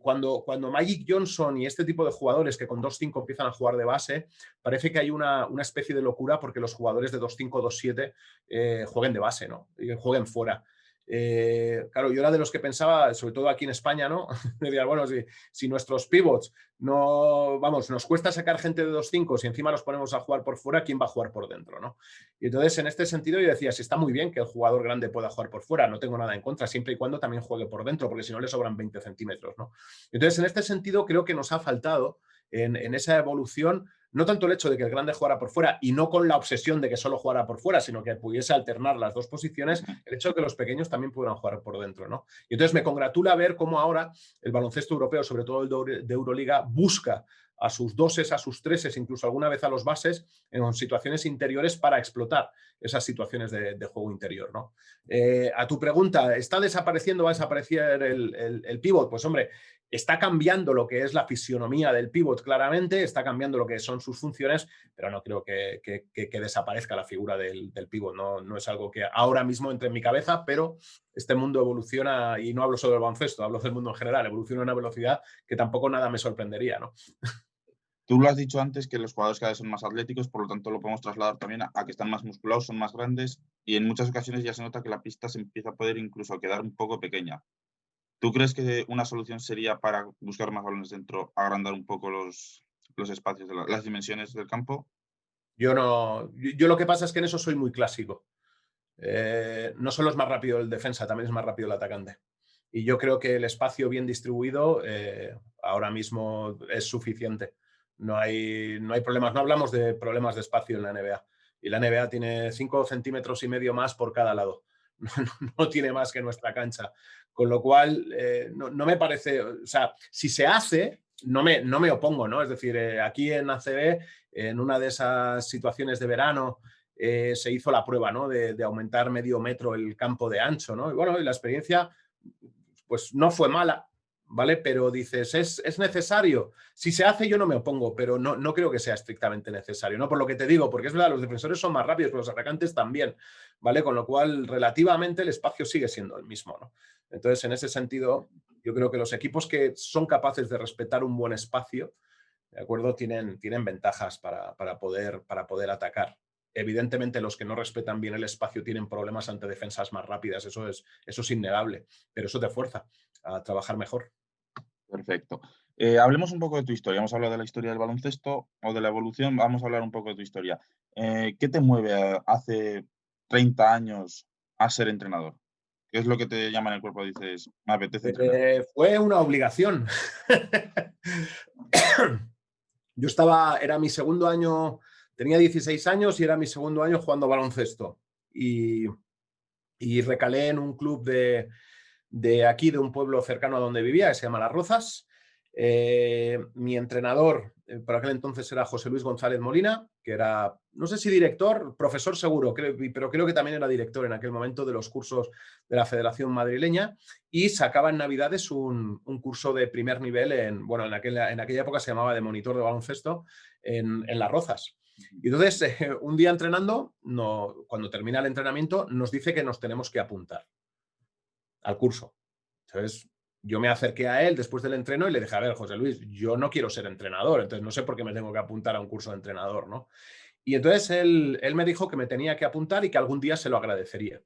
cuando Magic Johnson y este tipo de jugadores que con 2-5 empiezan a jugar de base, parece que hay una especie de locura porque los jugadores de 2-5, 2-7 jueguen de base, ¿no? Y jueguen fuera. Claro, yo era de los que pensaba, sobre todo aquí en España, ¿no? Decía, bueno, si nuestros pivots nos cuesta sacar gente de 2-5, si encima los ponemos a jugar por fuera, ¿quién va a jugar por dentro, no? Y entonces, en este sentido, yo decía, sí, está muy bien que el jugador grande pueda jugar por fuera, no tengo nada en contra, siempre y cuando también juegue por dentro, porque si no le sobran 20 centímetros, ¿no? Entonces, en este sentido, creo que nos ha faltado en esa evolución no tanto el hecho de que el grande jugara por fuera y no con la obsesión de que solo jugara por fuera, sino que pudiese alternar las dos posiciones, el hecho de que los pequeños también pudieran jugar por dentro, ¿no? Y entonces me congratula ver cómo ahora el baloncesto europeo, sobre todo el de Euroliga, busca a sus doses, a sus treses, incluso alguna vez a los bases, en situaciones interiores para explotar esas situaciones de juego interior, ¿no? A tu pregunta, ¿está desapareciendo, va a desaparecer el pívot? Pues hombre, está cambiando lo que es la fisionomía del pívot claramente, está cambiando lo que son sus funciones, pero no creo que desaparezca la figura del pívot. No es algo que ahora mismo entre en mi cabeza, pero este mundo evoluciona, y no hablo solo del baloncesto, hablo del mundo en general, evoluciona a una velocidad que tampoco nada me sorprendería, ¿no? Tú lo has dicho antes, que los jugadores cada vez son más atléticos, por lo tanto lo podemos trasladar también a que están más musculados, son más grandes, y en muchas ocasiones ya se nota que la pista se empieza a poder incluso quedar un poco pequeña. ¿Tú crees que una solución sería, para buscar más balones dentro, agrandar un poco los espacios, las dimensiones del campo? Yo lo que pasa es que en eso soy muy clásico. No solo es más rápido el defensa, también es más rápido el atacante. Y yo creo que el espacio bien distribuido ahora mismo es suficiente. No hay problemas, no hablamos de problemas de espacio en la NBA. Y la NBA tiene 5,5 centímetros más por cada lado. No tiene más que nuestra cancha. Con lo cual, no me parece, o sea, si se hace, no me opongo, ¿no? Es decir, aquí en ACB, en una de esas situaciones de verano, se hizo la prueba, ¿no? de aumentar medio metro el campo de ancho, ¿no? Y bueno, y la experiencia pues no fue mala, ¿vale? Pero dices, ¿es necesario? Si se hace, yo no me opongo, pero no creo que sea estrictamente necesario, ¿no? Por lo que te digo, porque es verdad, los defensores son más rápidos, pero los atacantes también, ¿vale? Con lo cual, relativamente, el espacio sigue siendo el mismo, ¿no? Entonces, en ese sentido, yo creo que los equipos que son capaces de respetar un buen espacio, ¿de acuerdo? Tienen ventajas para poder atacar. Evidentemente, los que no respetan bien el espacio tienen problemas ante defensas más rápidas, eso es innegable, pero eso te fuerza a trabajar mejor. Perfecto. Hablemos un poco de tu historia. Hemos hablado de la historia del baloncesto o de la evolución. Vamos a hablar un poco de tu historia. ¿Qué te mueve hace 30 años a ser entrenador? ¿Qué es lo que te llama en el cuerpo? Dices, me apetece entrenar. Fue una obligación. Yo era mi segundo año, tenía 16 años y era mi segundo año jugando baloncesto. Y recalé en un club de aquí, de un pueblo cercano a donde vivía, que se llama Las Rozas. Mi entrenador por aquel entonces era José Luis González Molina, que era, no sé si director, profesor seguro, pero creo que también era director en aquel momento de los cursos de la Federación Madrileña, y sacaba en Navidades un curso de primer nivel en aquella época se llamaba de monitor de baloncesto en Las Rozas. Y entonces, un día entrenando, cuando termina el entrenamiento, nos dice que nos tenemos que apuntar al curso. Entonces, yo me acerqué a él después del entreno y le dije, a ver, José Luis, yo no quiero ser entrenador, entonces no sé por qué me tengo que apuntar a un curso de entrenador, ¿no? Y entonces él me dijo que me tenía que apuntar y que algún día se lo agradecería.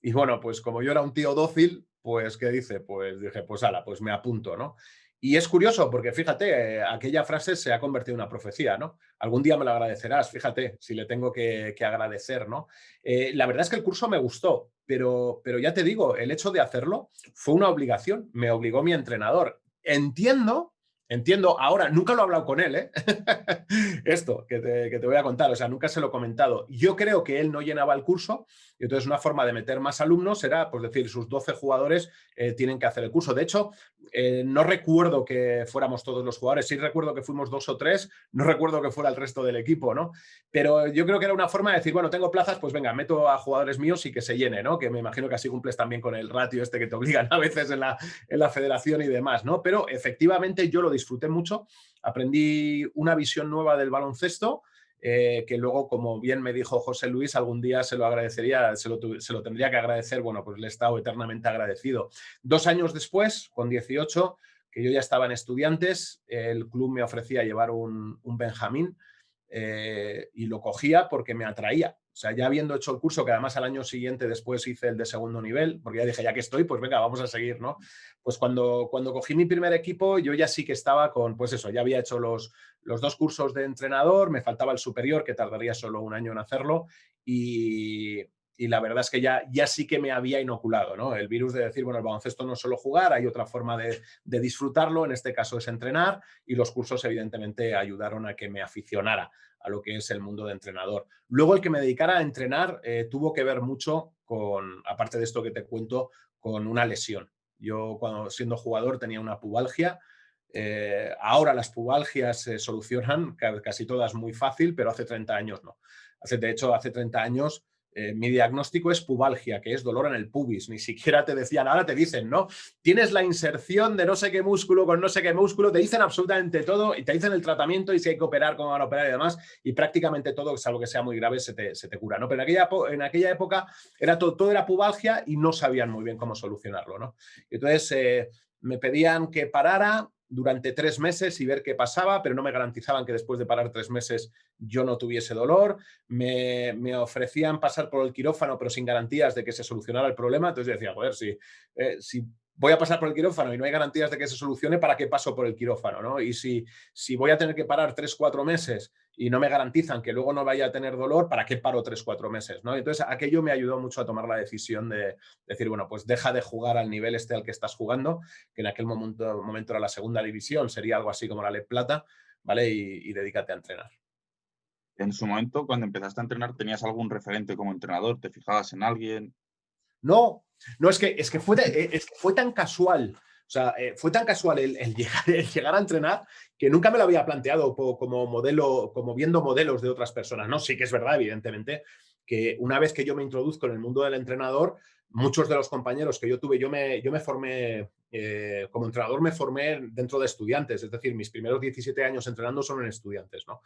Y bueno, pues como yo era un tío dócil, pues, ¿qué dice? Pues dije, pues ala, pues me apunto, ¿no? Y es curioso porque, fíjate, aquella frase se ha convertido en una profecía, ¿no? Algún día me lo agradecerás, fíjate, si le tengo que agradecer, ¿no? La verdad es que el curso me gustó, pero ya te digo, el hecho de hacerlo fue una obligación, me obligó mi entrenador. Entiendo, ahora, nunca lo he hablado con él, ¿eh? Esto que te voy a contar, o sea, nunca se lo he comentado. Yo creo que él no llenaba el curso, y entonces una forma de meter más alumnos era, pues decir, sus 12 jugadores tienen que hacer el curso. De hecho, no recuerdo que fuéramos todos los jugadores, sí recuerdo que fuimos 2 o 3, no recuerdo que fuera el resto del equipo, ¿no? Pero yo creo que era una forma de decir, bueno, tengo plazas, pues venga, meto a jugadores míos y que se llene, ¿no? Que me imagino que así cumples también con el ratio este que te obligan a veces en la federación y demás, ¿no? Pero efectivamente yo lo disfruté mucho, aprendí una visión nueva del baloncesto, que luego, como bien me dijo José Luis, algún día se lo agradecería, se lo tendría que agradecer. Bueno, pues le he estado eternamente agradecido. 2 años después, con 18, que yo ya estaba en Estudiantes, el club me ofrecía llevar un Benjamín, y lo cogía porque me atraía. O sea, ya habiendo hecho el curso, que además al año siguiente después hice el de segundo nivel, porque ya dije, ya que estoy, pues venga, vamos a seguir, ¿no? Pues cuando cogí mi primer equipo, yo ya sí que estaba con, pues eso, ya había hecho los 2 cursos de entrenador, me faltaba el superior, que tardaría solo un año en hacerlo, y y la verdad es que ya sí que me había inoculado, ¿no? El virus de decir, bueno, el baloncesto no es solo jugar, hay otra forma de disfrutarlo, en este caso es entrenar, y los cursos evidentemente ayudaron a que me aficionara a lo que es el mundo de entrenador. Luego el que me dedicara a entrenar tuvo que ver mucho con, aparte de esto que te cuento, con una lesión. Yo cuando siendo jugador tenía una pubalgia. Ahora las pubalgias se solucionan casi todas muy fácil, pero hace 30 años no. De hecho, hace 30 años mi diagnóstico es pubalgia, que es dolor en el pubis. Ni siquiera te decían, ahora te dicen, ¿no? Tienes la inserción de no sé qué músculo con no sé qué músculo, te dicen absolutamente todo y te dicen el tratamiento y si hay que operar, cómo van a operar y demás, y prácticamente todo, salvo que sea muy grave, se te cura, ¿no? Pero en aquella época era todo era pubalgia y no sabían muy bien cómo solucionarlo, ¿no? Entonces me pedían que parara durante 3 meses y ver qué pasaba, pero no me garantizaban que después de parar 3 meses yo no tuviese dolor. Me ofrecían pasar por el quirófano, pero sin garantías de que se solucionara el problema. Entonces yo decía, joder, si voy a pasar por el quirófano y no hay garantías de que se solucione, ¿para qué paso por el quirófano, ¿no? Y si voy a tener que parar 3-4 meses y no me garantizan que luego no vaya a tener dolor, ¿para qué paro 3-4 meses, ¿no? Entonces aquello me ayudó mucho a tomar la decisión de decir, bueno, pues deja de jugar al nivel al que estás jugando, que en aquel momento era la segunda división, sería algo así como la Leb Plata, ¿vale? Y dedícate a entrenar. En su momento, cuando empezaste a entrenar, ¿tenías algún referente como entrenador? ¿Te fijabas en alguien? No, es que fue tan casual. O sea, fue tan casual el llegar a entrenar que nunca me lo había planteado como modelo, como viendo modelos de otras personas, ¿no? Sí que es verdad, evidentemente, que una vez que yo me introduzco en el mundo del entrenador, muchos de los compañeros que yo tuve, yo me formé, como entrenador me formé dentro de estudiantes, es decir, mis primeros 17 años entrenando son en estudiantes, ¿no?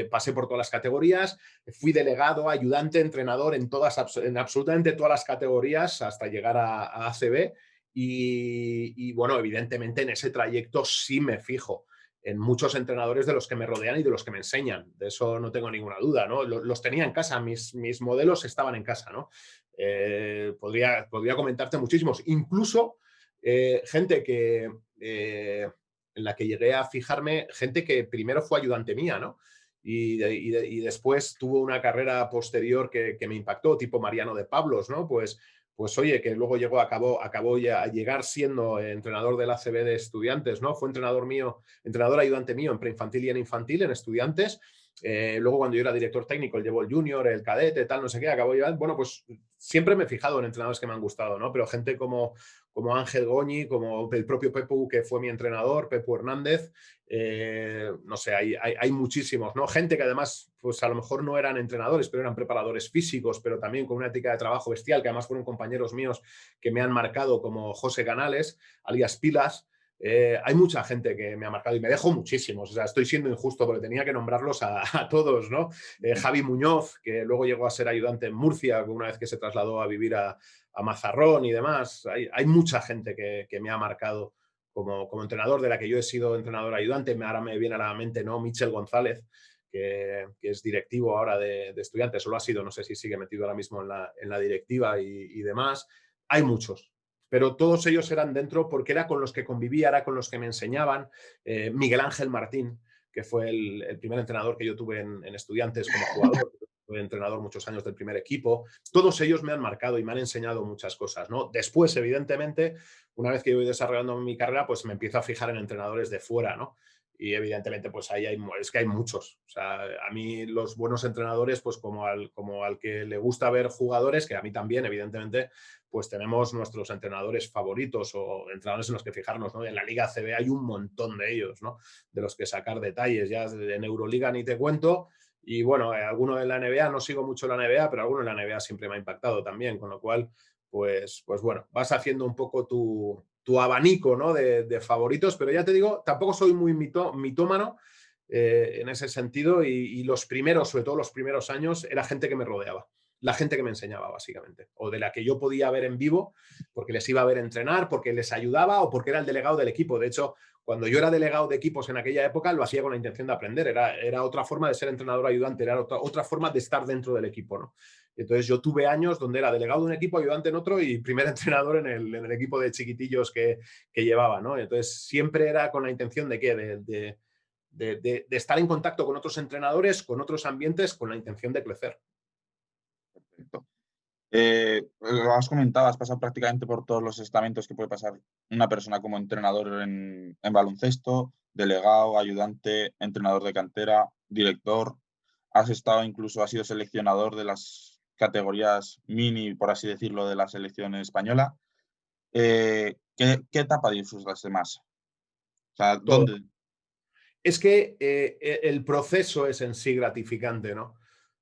Pasé por todas las categorías, fui delegado, ayudante, entrenador en absolutamente todas las categorías hasta llegar a ACB y bueno, evidentemente en ese trayecto sí me fijo en muchos entrenadores de los que me rodean y de los que me enseñan. De eso no tengo ninguna duda, ¿no? Los tenía en casa, mis modelos estaban en casa, ¿no? Podría comentarte muchísimos. Incluso gente en la que llegué a fijarme, gente que primero fue ayudante mía, ¿no? Y después tuvo una carrera posterior que me impactó, tipo Mariano de Pablos, ¿no? Pues oye, que luego acabó ya a llegar siendo entrenador del ACB de estudiantes, ¿no? Fue entrenador ayudante mío en preinfantil y en infantil, en estudiantes. Luego cuando yo era director técnico, él llevó el junior, el cadete, tal, no sé qué, acabó llevando. Bueno, pues siempre me he fijado en entrenadores que me han gustado, ¿no? Pero gente como Ángel Goñi, como el propio Pepu, que fue mi entrenador, Pepu Hernández, no sé, hay muchísimos, ¿no? Gente que además, pues a lo mejor no eran entrenadores, pero eran preparadores físicos, pero también con una ética de trabajo bestial, que además fueron compañeros míos que me han marcado, como José Canales, alias Pilas. Hay mucha gente que me ha marcado y me dejo muchísimos, o sea, estoy siendo injusto porque tenía que nombrarlos a todos, ¿no? Javi Muñoz, que luego llegó a ser ayudante en Murcia una vez que se trasladó a vivir a Mazarrón y demás. Hay mucha gente que me ha marcado como entrenador, de la que yo he sido entrenador ayudante. Ahora me viene a la mente, ¿no? Michel González, que es directivo ahora de estudiantes, solo ha sido, no sé si sigue metido ahora mismo en la directiva y demás. Hay muchos, pero todos ellos eran dentro porque era con los que convivía, era con los que me enseñaban. Miguel Ángel Martín, que fue el primer entrenador que yo tuve en estudiantes como jugador, fui entrenador muchos años del primer equipo. Todos ellos me han marcado y me han enseñado muchas cosas, ¿no? Después, evidentemente, una vez que yo voy desarrollando mi carrera, pues me empiezo a fijar en entrenadores de fuera, ¿no? Y evidentemente, pues ahí es que hay muchos. O sea, a mí los buenos entrenadores, pues como al que le gusta ver jugadores, que a mí también, evidentemente, pues tenemos nuestros entrenadores favoritos o entrenadores en los que fijarnos, ¿no? En la Liga CB hay un montón de ellos, ¿no? De los que sacar detalles. Ya en Euroliga ni te cuento. Y bueno, alguno en la NBA, no sigo mucho la NBA, pero alguno en la NBA siempre me ha impactado también, con lo cual, pues bueno, vas haciendo un poco tu abanico, ¿no? de favoritos, pero ya te digo, tampoco soy muy mitómano en ese sentido y los primeros, sobre todo los primeros años, era gente que me rodeaba, la gente que me enseñaba básicamente, o de la que yo podía ver en vivo porque les iba a ver entrenar, porque les ayudaba o porque era el delegado del equipo. De hecho, cuando yo era delegado de equipos en aquella época, lo hacía con la intención de aprender, era otra forma de ser entrenador ayudante, era otra forma de estar dentro del equipo, ¿no? Entonces yo tuve años donde era delegado de un equipo, ayudante en otro y primer entrenador en el equipo de chiquitillos que llevaba, ¿no? Entonces siempre era con la intención de ¿qué? De estar en contacto con otros entrenadores, con otros ambientes, con la intención de crecer. Perfecto. Lo has comentado, has pasado prácticamente por todos los estamentos que puede pasar una persona como entrenador en baloncesto, delegado, ayudante, entrenador de cantera, director. Has sido seleccionador de las categorías mini, por así decirlo, de la selección española. ¿Qué etapa disfrutaste más? O sea, Todo. ¿dónde? Es que el proceso es en sí gratificante, ¿no?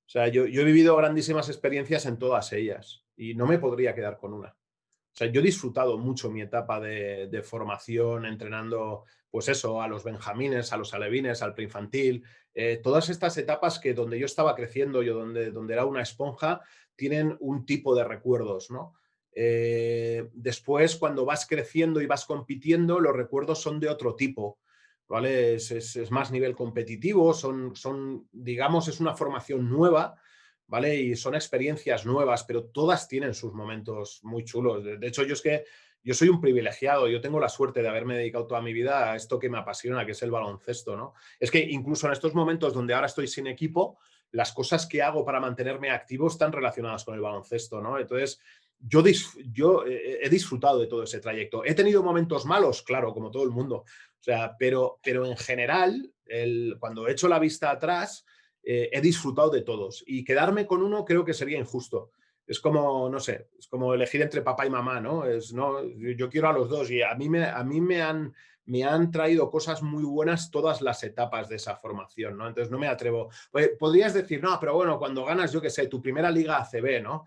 O sea, yo he vivido grandísimas experiencias en todas ellas y no me podría quedar con una. O sea, yo he disfrutado mucho mi etapa de formación, entrenando, pues eso, a los benjamines, a los alevines, al preinfantil. Todas estas etapas que donde yo estaba creciendo, yo donde era una esponja, tienen un tipo de recuerdos, ¿no? Después, cuando vas creciendo y vas compitiendo, los recuerdos son de otro tipo, ¿vale? Es más nivel competitivo, digamos, es una formación nueva, ¿vale? Y son experiencias nuevas, pero todas tienen sus momentos muy chulos. De hecho, yo soy un privilegiado, yo tengo la suerte de haberme dedicado toda mi vida a esto que me apasiona, que es el baloncesto, ¿no? Es que incluso en estos momentos donde ahora estoy sin equipo, las cosas que hago para mantenerme activo están relacionadas con el baloncesto, ¿no? Entonces, yo he disfrutado de todo ese trayecto. He tenido momentos malos, claro, como todo el mundo, o sea, pero en general, cuando he hecho la vista atrás, he disfrutado de todos y quedarme con uno creo que sería injusto. Es como, no sé, es como elegir entre papá y mamá, ¿no? No, yo quiero a los dos y a mí me han traído cosas muy buenas todas las etapas de esa formación, ¿no? Entonces no me atrevo. Podrías decir, no, pero bueno, cuando ganas, yo qué sé, tu primera liga ACB, ¿no?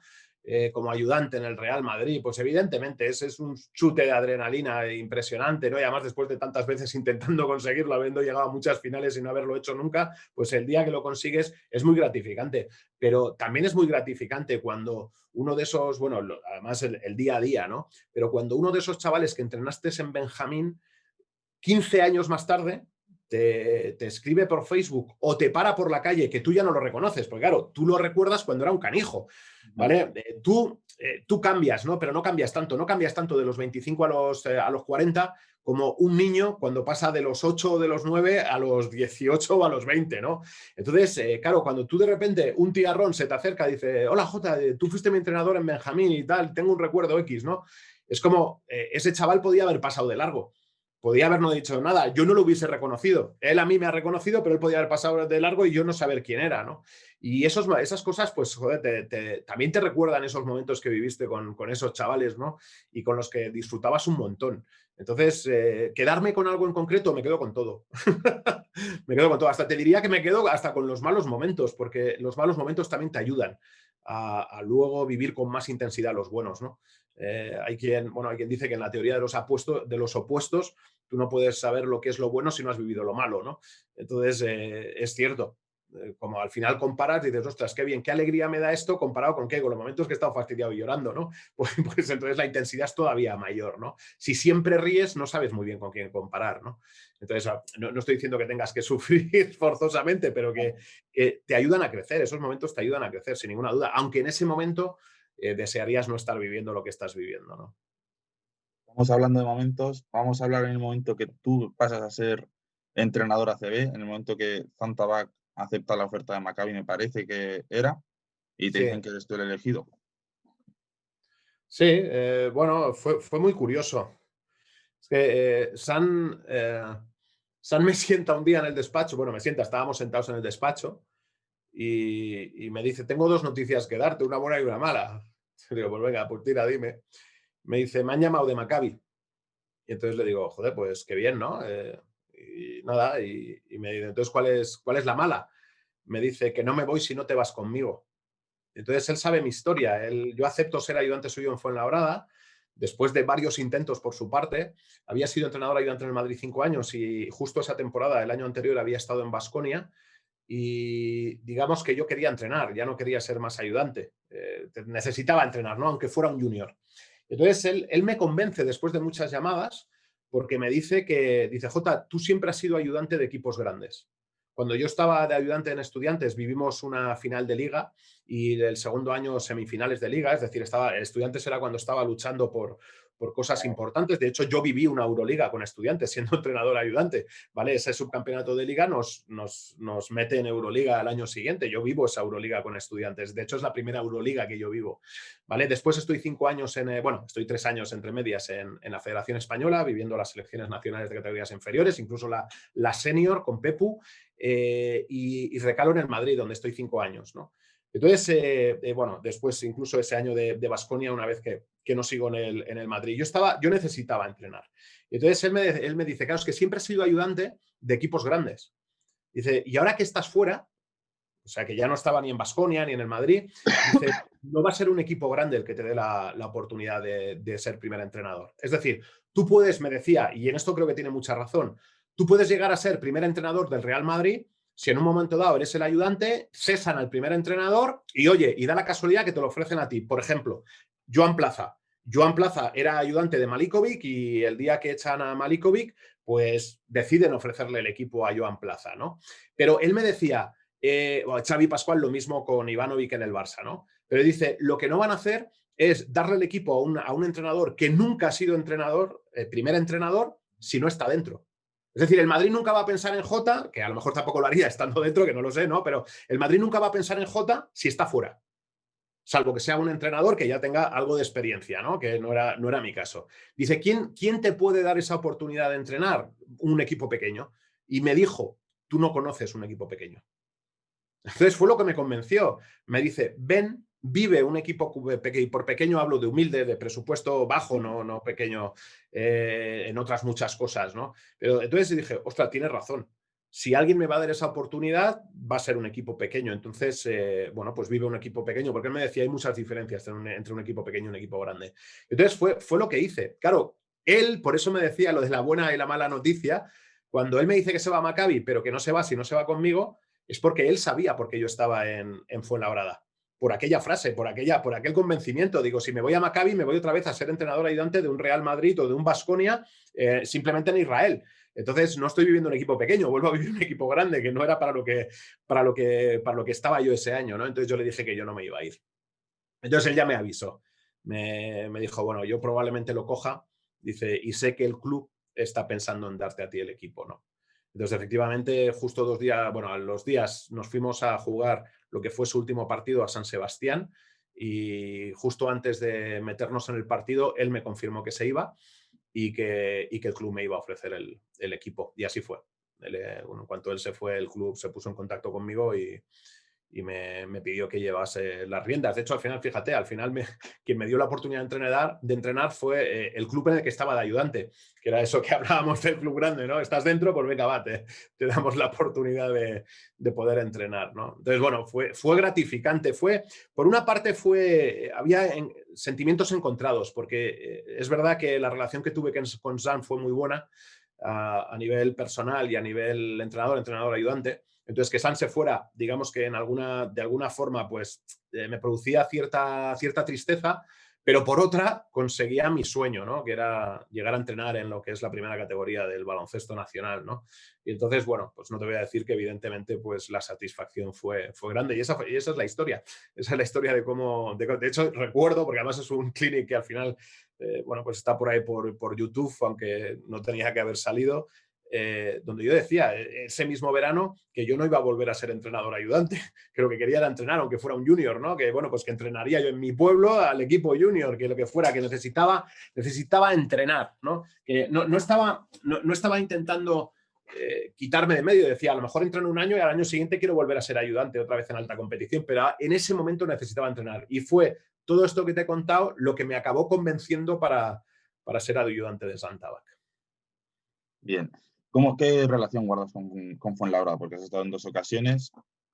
Como ayudante en el Real Madrid, pues evidentemente ese es un chute de adrenalina impresionante, ¿no? Y además después de tantas veces intentando conseguirlo, habiendo llegado a muchas finales y no haberlo hecho nunca, pues el día que lo consigues es muy gratificante. Pero también es muy gratificante cuando uno de esos, bueno, además el día a día, ¿no? Pero cuando uno de esos chavales que entrenaste en Benjamín, 15 años más tarde, te escribe por Facebook o te para por la calle, que tú ya no lo reconoces, porque claro, tú lo recuerdas cuando era un canijo, ¿vale? Tú cambias, ¿no? Pero no cambias tanto de los 25 a los 40 como un niño cuando pasa de los 8 o de los 9 a los 18 o a los 20, ¿no? Entonces, claro, cuando tú de repente un tiarrón se te acerca y dice, hola Jota, tú fuiste mi entrenador en Benjamín y tal, tengo un recuerdo X, ¿no? Es como, ese chaval podía haber pasado de largo. Podía haber no dicho nada, yo no lo hubiese reconocido. Él a mí me ha reconocido, pero él podía haber pasado de largo y yo no saber quién era, ¿no? Y esas cosas, pues, joder, también te recuerdan esos momentos que viviste con esos chavales, ¿no? Y con los que disfrutabas un montón. Entonces, quedarme con algo en concreto, me quedo con todo. Me quedo con todo. Hasta te diría que me quedo hasta con los malos momentos, porque los malos momentos también te ayudan a luego vivir con más intensidad los buenos, ¿no? Hay quien dice que en la teoría de los opuestos tú no puedes saber lo que es lo bueno si no has vivido lo malo, ¿no? Entonces, es cierto. Como al final comparas, dices, ostras, qué bien, qué alegría me da esto comparado con qué, con los momentos que he estado fastidiado y llorando, ¿no? Pues entonces la intensidad es todavía mayor, ¿no? Si siempre ríes, no sabes muy bien con quién comparar, ¿no? Entonces, no estoy diciendo que tengas que sufrir forzosamente, pero que te ayudan a crecer, esos momentos te ayudan a crecer, sin ninguna duda, aunque en ese momento desearías no estar viviendo lo que estás viviendo, ¿no? Estamos hablando de momentos, vamos a hablar en el momento que tú pasas a ser entrenador ACB, en el momento que Zantabac acepta la oferta de Maccabi, me parece que era, y te Sí, dicen que eres tú el elegido. sí, bueno, fue muy curioso. Es que San me sienta un día en el despacho, bueno, estábamos sentados en el despacho y me dice, tengo dos noticias que darte, una buena y una mala. Digo, pues venga, pues tira, dime. Me dice, me han llamado de Maccabi. Y entonces le digo, joder, pues qué bien, ¿no? Y nada, y me dice, entonces, ¿cuál es la mala? Me dice que no me voy si no te vas conmigo. Entonces él sabe mi historia. Yo acepto ser ayudante suyo en Fuenlabrada. Después de varios intentos por su parte, había sido entrenador ayudante en el Madrid 5 años y justo esa temporada, el año anterior, había estado en Baskonia y digamos que yo quería entrenar, ya no quería ser más ayudante. Necesitaba entrenar, ¿no? Aunque fuera un junior. Entonces él me convence después de muchas llamadas porque me dice Jota, tú siempre has sido ayudante de equipos grandes. Cuando yo estaba de ayudante en Estudiantes vivimos una final de liga y el segundo año semifinales de liga, es decir, Estudiantes era cuando estaba luchando por cosas importantes. De hecho, yo viví una Euroliga con Estudiantes siendo entrenador ayudante, ¿vale? Ese subcampeonato de liga nos mete en Euroliga al año siguiente. Yo vivo esa Euroliga con Estudiantes. De hecho, es la primera Euroliga que yo vivo, ¿vale? Después estoy 5 años estoy 3 años entre medias en la Federación Española, viviendo las selecciones nacionales de categorías inferiores, incluso la senior con Pepu, y recalo en el Madrid, donde estoy 5 años, ¿no? Entonces, después incluso ese año de Baskonia, una vez que no sigo en el Madrid, yo necesitaba entrenar. Entonces él me dice, claro, es que siempre he sido ayudante de equipos grandes. Dice, y ahora que estás fuera, o sea, que ya no estaba ni en Baskonia ni en el Madrid, dice, no va a ser un equipo grande el que te dé la oportunidad de ser primer entrenador. Es decir, tú puedes, me decía, y en esto creo que tiene mucha razón, tú puedes llegar a ser primer entrenador del Real Madrid si en un momento dado eres el ayudante, cesan al primer entrenador y, oye, y da la casualidad que te lo ofrecen a ti. Por ejemplo, Joan Plaza. Joan Plaza era ayudante de Malikovic y el día que echan a Malikovic, pues deciden ofrecerle el equipo a Joan Plaza, ¿no? Pero él me decía, Xavi Pascual lo mismo con Ivanovic en el Barça, ¿no? Pero dice, lo que no van a hacer es darle el equipo a un entrenador que nunca ha sido entrenador, primer entrenador, si no está dentro. Es decir, el Madrid nunca va a pensar en Jota, que a lo mejor tampoco lo haría estando dentro, que no lo sé, ¿no? Pero el Madrid nunca va a pensar en Jota si está fuera. Salvo que sea un entrenador que ya tenga algo de experiencia, ¿no? Que no era mi caso. Dice, ¿quién te puede dar esa oportunidad de entrenar? Un equipo pequeño. Y me dijo, tú no conoces un equipo pequeño. Entonces fue lo que me convenció. Me dice, ven, vive un equipo pequeño, y por pequeño hablo de humilde, de presupuesto bajo, no pequeño en otras muchas cosas, ¿no? Pero entonces dije, ostras, tienes razón. Si alguien me va a dar esa oportunidad, va a ser un equipo pequeño. Entonces, pues vive un equipo pequeño, porque él me decía, hay muchas diferencias entre un equipo pequeño y un equipo grande. Entonces fue lo que hice. Claro, él, por eso me decía lo de la buena y la mala noticia, cuando él me dice que se va a Maccabi, pero que no se va si no se va conmigo, es porque él sabía por qué yo estaba en Fuenlabrada. Por aquella frase, por aquel convencimiento. Digo, si me voy a Maccabi, me voy otra vez a ser entrenador ayudante de un Real Madrid o de un Baskonia, simplemente en Israel. Entonces no estoy viviendo un equipo pequeño, vuelvo a vivir un equipo grande, que no era para lo que estaba yo ese año, ¿no? Entonces yo le dije que yo no me iba a ir. Entonces él ya me avisó. Me dijo, bueno, yo probablemente lo coja, dice, y sé que el club está pensando en darte a ti el equipo, ¿no? Entonces, efectivamente, justo 2 días, a los días nos fuimos a jugar lo que fue su último partido a San Sebastián y justo antes de meternos en el partido, él me confirmó que se iba y que el club me iba a ofrecer el equipo. Y así fue. En cuanto él se fue, el club se puso en contacto conmigo y me pidió que llevase las riendas. De hecho, al final, fíjate, quien me dio la oportunidad de entrenar fue el club en el que estaba de ayudante, que era eso que hablábamos del club grande, ¿no? Estás dentro, pues venga, va, te damos la oportunidad de poder entrenar, ¿no? Entonces, bueno, fue gratificante. Por una parte, había sentimientos encontrados, porque es verdad que la relación que tuve con Zan fue muy buena a nivel personal y a nivel entrenador-ayudante. Entonces, que San se fuera, digamos que de alguna forma, pues me producía cierta tristeza, pero por otra conseguía mi sueño, ¿no? Que era llegar a entrenar en lo que es la primera categoría del baloncesto nacional, ¿no? Y entonces, bueno, pues no te voy a decir que evidentemente pues la satisfacción fue grande y esa es la historia. Esa es la historia de cómo, de hecho recuerdo, porque además es un clinic que al final, pues está por ahí por YouTube, aunque no tenía que haber salido. Donde yo decía ese mismo verano que yo no iba a volver a ser entrenador ayudante, que lo que quería era entrenar, aunque fuera un junior, ¿no? Que bueno, pues que entrenaría yo en mi pueblo al equipo junior, que lo que fuera, que necesitaba entrenar, ¿no? Que no estaba intentando quitarme de medio, decía, a lo mejor entreno un año y al año siguiente quiero volver a ser ayudante otra vez en alta competición, pero en ese momento necesitaba entrenar y fue todo esto que te he contado lo que me acabó convenciendo para ser ayudante de Santabac. Bien. ¿Qué relación guardas con Fuenlabrada? Porque has estado en 2 ocasiones.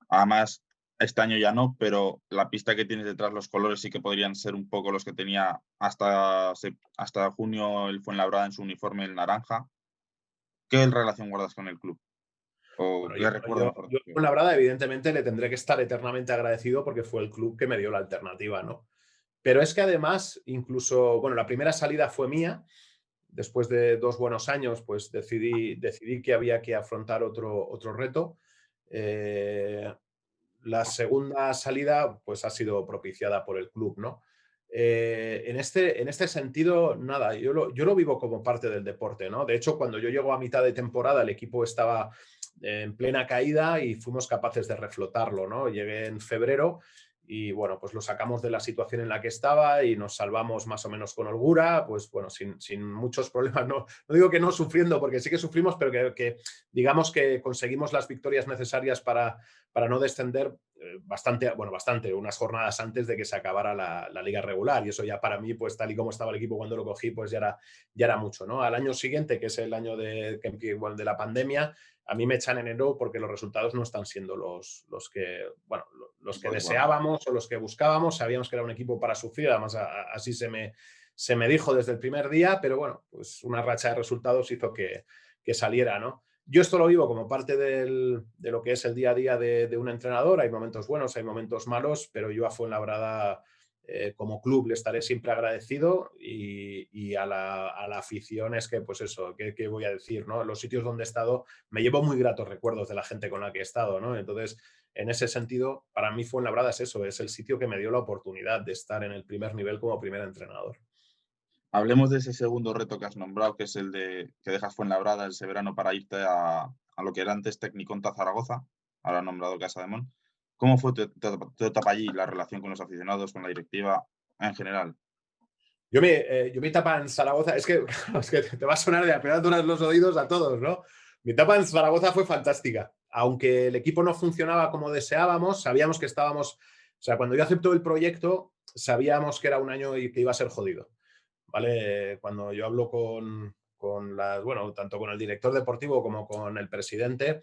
Además, este año ya no, pero la pista que tienes detrás, los colores sí que podrían ser un poco los que tenía hasta junio el Fuenlabrada en su uniforme, el naranja. ¿Qué relación guardas con el club? Bueno, yo Fuenlabrada, evidentemente, le tendré que estar eternamente agradecido porque fue el club que me dio la alternativa, ¿no? Pero es que además, incluso, la primera salida fue mía. Después de 2 buenos años, pues decidí que había que afrontar otro reto. La segunda salida, pues ha sido propiciada por el club, ¿no? en este sentido, nada, yo lo vivo como parte del deporte, ¿no? De hecho, cuando yo llego a mitad de temporada, el equipo estaba en plena caída y fuimos capaces de reflotarlo, ¿no? Llegué en febrero y bueno, pues lo sacamos de la situación en la que estaba y nos salvamos más o menos con holgura, pues bueno, sin muchos problemas. No digo que no sufriendo, porque sí que sufrimos, pero que digamos que conseguimos las victorias necesarias para no descender bastante, unas jornadas antes de que se acabara la liga regular. Y eso ya para mí, pues tal y como estaba el equipo cuando lo cogí, pues ya era mucho, ¿no? Al año siguiente, que es el año de la pandemia, a mí me echan en enero porque los resultados no están siendo los que deseábamos o los que buscábamos. Sabíamos que era un equipo para sufrir, además así se me dijo desde el primer día, pero bueno, pues una racha de resultados hizo que saliera, ¿no? Yo esto lo vivo como parte de lo que es el día a día de un entrenador. Hay momentos buenos, hay momentos malos, pero yo a Fuenlabrada como club le estaré siempre agradecido y a la afición es que, pues eso, ¿qué voy a decir, ¿no? Los sitios donde he estado me llevo muy gratos recuerdos de la gente con la que he estado, ¿no? Entonces, en ese sentido, para mí Fuenlabrada es eso, es el sitio que me dio la oportunidad de estar en el primer nivel como primer entrenador. Hablemos de ese segundo reto que has nombrado, que es el de que dejas Fuenlabrada ese verano para irte a lo que era antes Tecniconta Zaragoza, ahora nombrado Casademón. ¿Cómo fue tu etapa allí, la relación con los aficionados, con la directiva en general? Yo mi etapa en Zaragoza, es que te va a sonar de apenas los oídos a todos, ¿no? Mi etapa en Zaragoza fue fantástica. Aunque el equipo no funcionaba como deseábamos, sabíamos que estábamos, o sea, cuando yo acepté el proyecto, sabíamos que era un año y que iba a ser jodido, ¿vale? Cuando yo hablo tanto con el director deportivo como con el presidente,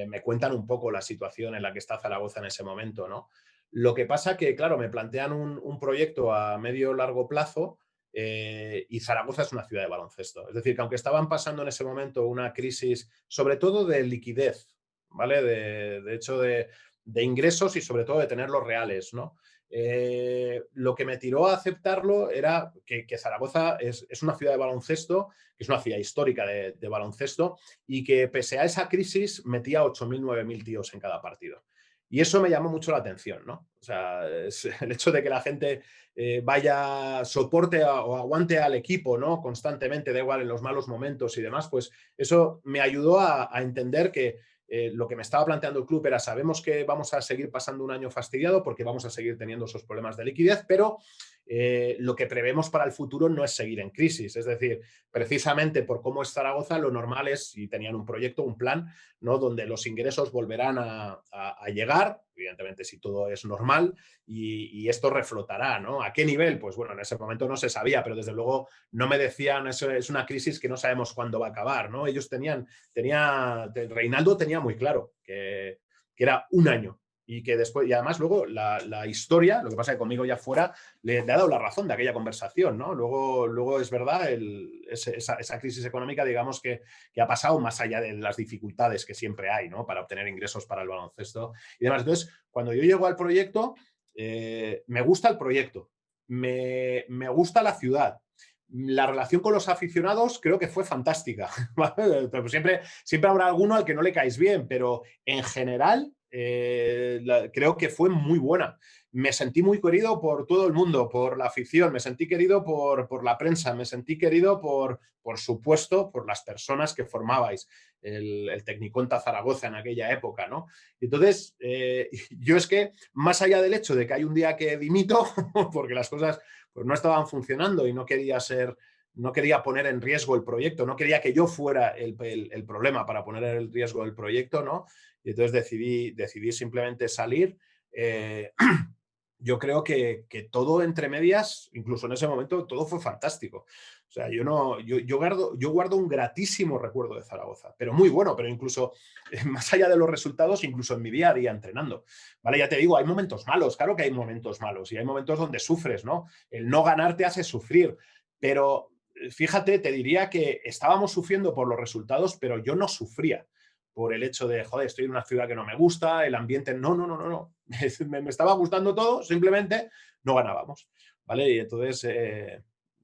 me cuentan un poco la situación en la que está Zaragoza en ese momento, ¿no? Lo que pasa que, claro, me plantean un proyecto a medio largo plazo y Zaragoza es una ciudad de baloncesto. Es decir, que aunque estaban pasando en ese momento una crisis, sobre todo de liquidez, ¿vale? De hecho, de ingresos y sobre todo de tenerlos reales, ¿no? Lo que me tiró a aceptarlo era que Zaragoza es una ciudad de baloncesto, que es una ciudad histórica de baloncesto y que pese a esa crisis metía 8.000, 9.000 tíos en cada partido. Y eso me llamó mucho la atención, ¿no? O sea, el hecho de que la gente vaya, soporte o aguante al equipo, ¿no? Constantemente, da igual en los malos momentos y demás, pues eso me ayudó a entender que lo que me estaba planteando el club era, sabemos que vamos a seguir pasando un año fastidiado porque vamos a seguir teniendo esos problemas de liquidez, pero lo que prevemos para el futuro no es seguir en crisis. Es decir, precisamente por cómo es Zaragoza, lo normal es, y tenían un proyecto, un plan, ¿no? Donde los ingresos volverán a llegar, evidentemente si todo es normal, y esto reflotará, ¿no? ¿A qué nivel? Pues bueno, en ese momento no se sabía, pero desde luego no me decían, eso es una crisis que no sabemos cuándo va a acabar, ¿no? Ellos Reinaldo tenía muy claro que era un año y que después, y además luego la historia, lo que pasa es que conmigo ya fuera, le ha dado la razón de aquella conversación, ¿no? Luego es verdad, esa crisis económica, digamos que ha pasado más allá de las dificultades que siempre hay, ¿no? Para obtener ingresos para el baloncesto y demás. Entonces, cuando yo llego al proyecto, me gusta el proyecto, me gusta la ciudad. La relación con los aficionados creo que fue fantástica. Pero siempre habrá alguno al que no le caes bien, pero en general creo que fue muy buena. Me sentí muy querido por todo el mundo, por la afición, me sentí querido por la prensa, me sentí querido por supuesto, por las personas que formabais el Tecniconta Zaragoza en aquella época, ¿no? Entonces, yo es que, más allá del hecho de que hay un día que dimito, porque las cosas pues, no estaban funcionando y no quería poner en riesgo el proyecto, no quería que yo fuera el problema para poner en riesgo el proyecto, ¿no? Y entonces decidí simplemente salir. Yo creo que todo entre medias, incluso en ese momento, todo fue fantástico. O sea, yo guardo un gratísimo recuerdo de Zaragoza, pero muy bueno, pero incluso más allá de los resultados, incluso en mi día a día entrenando. Vale, ya te digo, hay momentos malos, claro que hay momentos malos y hay momentos donde sufres, ¿no? El no ganar te hace sufrir, pero fíjate, te diría que estábamos sufriendo por los resultados, pero yo no sufría por el hecho de, joder, estoy en una ciudad que no me gusta, el ambiente, no. Me estaba gustando todo, simplemente no ganábamos, ¿vale? Y entonces,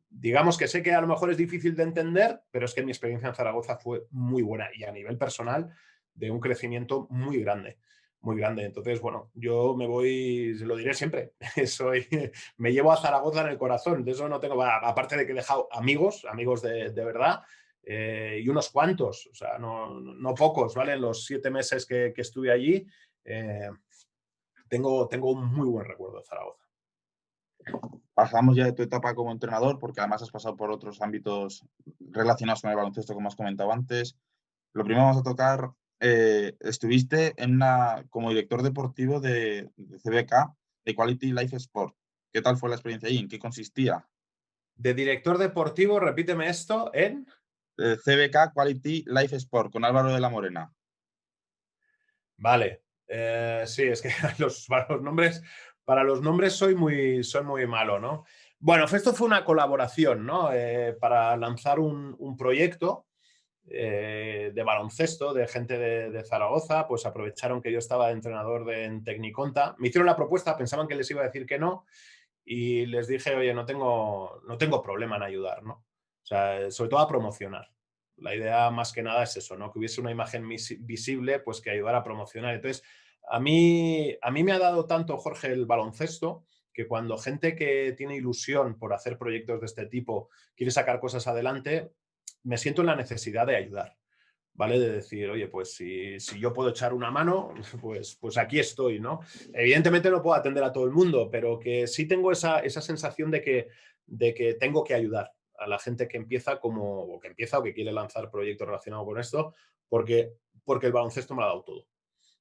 digamos que sé que a lo mejor es difícil de entender, pero es que mi experiencia en Zaragoza fue muy buena y a nivel personal de un crecimiento muy grande. muy grande. Entonces, bueno, yo me voy, lo diré siempre, me llevo a Zaragoza en el corazón, de eso no tengo, aparte de que he dejado amigos de verdad, y unos cuantos, o sea, no pocos, ¿vale? En los 7 meses que estuve allí, tengo un muy buen recuerdo de Zaragoza. Pasamos ya de tu etapa como entrenador, porque además has pasado por otros ámbitos relacionados con el baloncesto, como has comentado antes. Lo primero vamos a tocar, estuviste como director deportivo de CBK, de Quality Life Sport. ¿Qué tal fue la experiencia ahí? ¿En qué consistía? De director deportivo, repíteme esto, en... CBK Quality Life Sport, con Álvaro de la Morena. Vale, sí, es que para los nombres soy muy malo, ¿no? Bueno, esto fue una colaboración, ¿no? Para lanzar un proyecto de baloncesto de gente de Zaragoza, pues aprovecharon que yo estaba de entrenador en Tecniconta, me hicieron la propuesta, pensaban que les iba a decir que no, y les dije, oye, no tengo problema en ayudar, ¿no? O sea, sobre todo a promocionar. La idea más que nada es eso, ¿no? Que hubiese una imagen visible, pues que ayudara a promocionar. Entonces, a mí me ha dado tanto, Jorge, el baloncesto, que cuando gente que tiene ilusión por hacer proyectos de este tipo quiere sacar cosas adelante, me siento en la necesidad de ayudar, ¿vale? De decir, oye, pues si yo puedo echar una mano, pues aquí estoy, ¿no? Evidentemente no puedo atender a todo el mundo, pero que sí tengo esa sensación de que tengo que ayudar a la gente que empieza o que quiere lanzar proyectos relacionados con esto, porque el baloncesto me lo ha dado todo.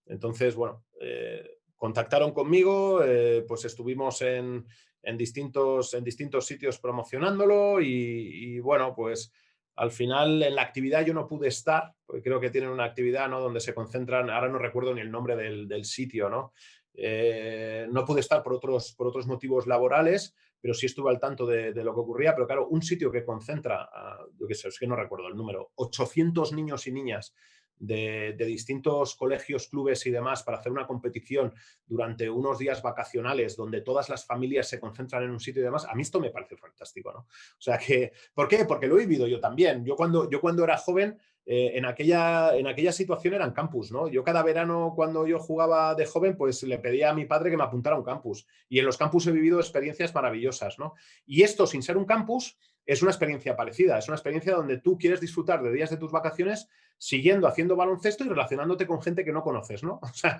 Entonces, bueno, contactaron conmigo, pues estuvimos en distintos sitios promocionándolo y bueno, pues al final en la actividad yo no pude estar, porque creo que tienen una actividad, ¿no?, donde se concentran, ahora no recuerdo ni el nombre del sitio, ¿no? No pude estar por otros motivos laborales, pero sí estuve al tanto de lo que ocurría. Pero claro, un sitio que concentra, yo qué sé, es que no recuerdo el número, 800 niños y niñas de distintos colegios, clubes y demás para hacer una competición durante unos días vacacionales donde todas las familias se concentran en un sitio y demás, a mí esto me parece fantástico, ¿no? O sea que, ¿por qué? Porque lo he vivido yo también. Yo cuando era joven, en aquella situación eran campus, ¿no? Yo cada verano cuando yo jugaba de joven, pues le pedía a mi padre que me apuntara a un campus. Y en los campus he vivido experiencias maravillosas, ¿no? Y esto, sin ser un campus, es una experiencia parecida. Es una experiencia donde tú quieres disfrutar de días de tus vacaciones siguiendo haciendo baloncesto y relacionándote con gente que no conoces, ¿no? O sea,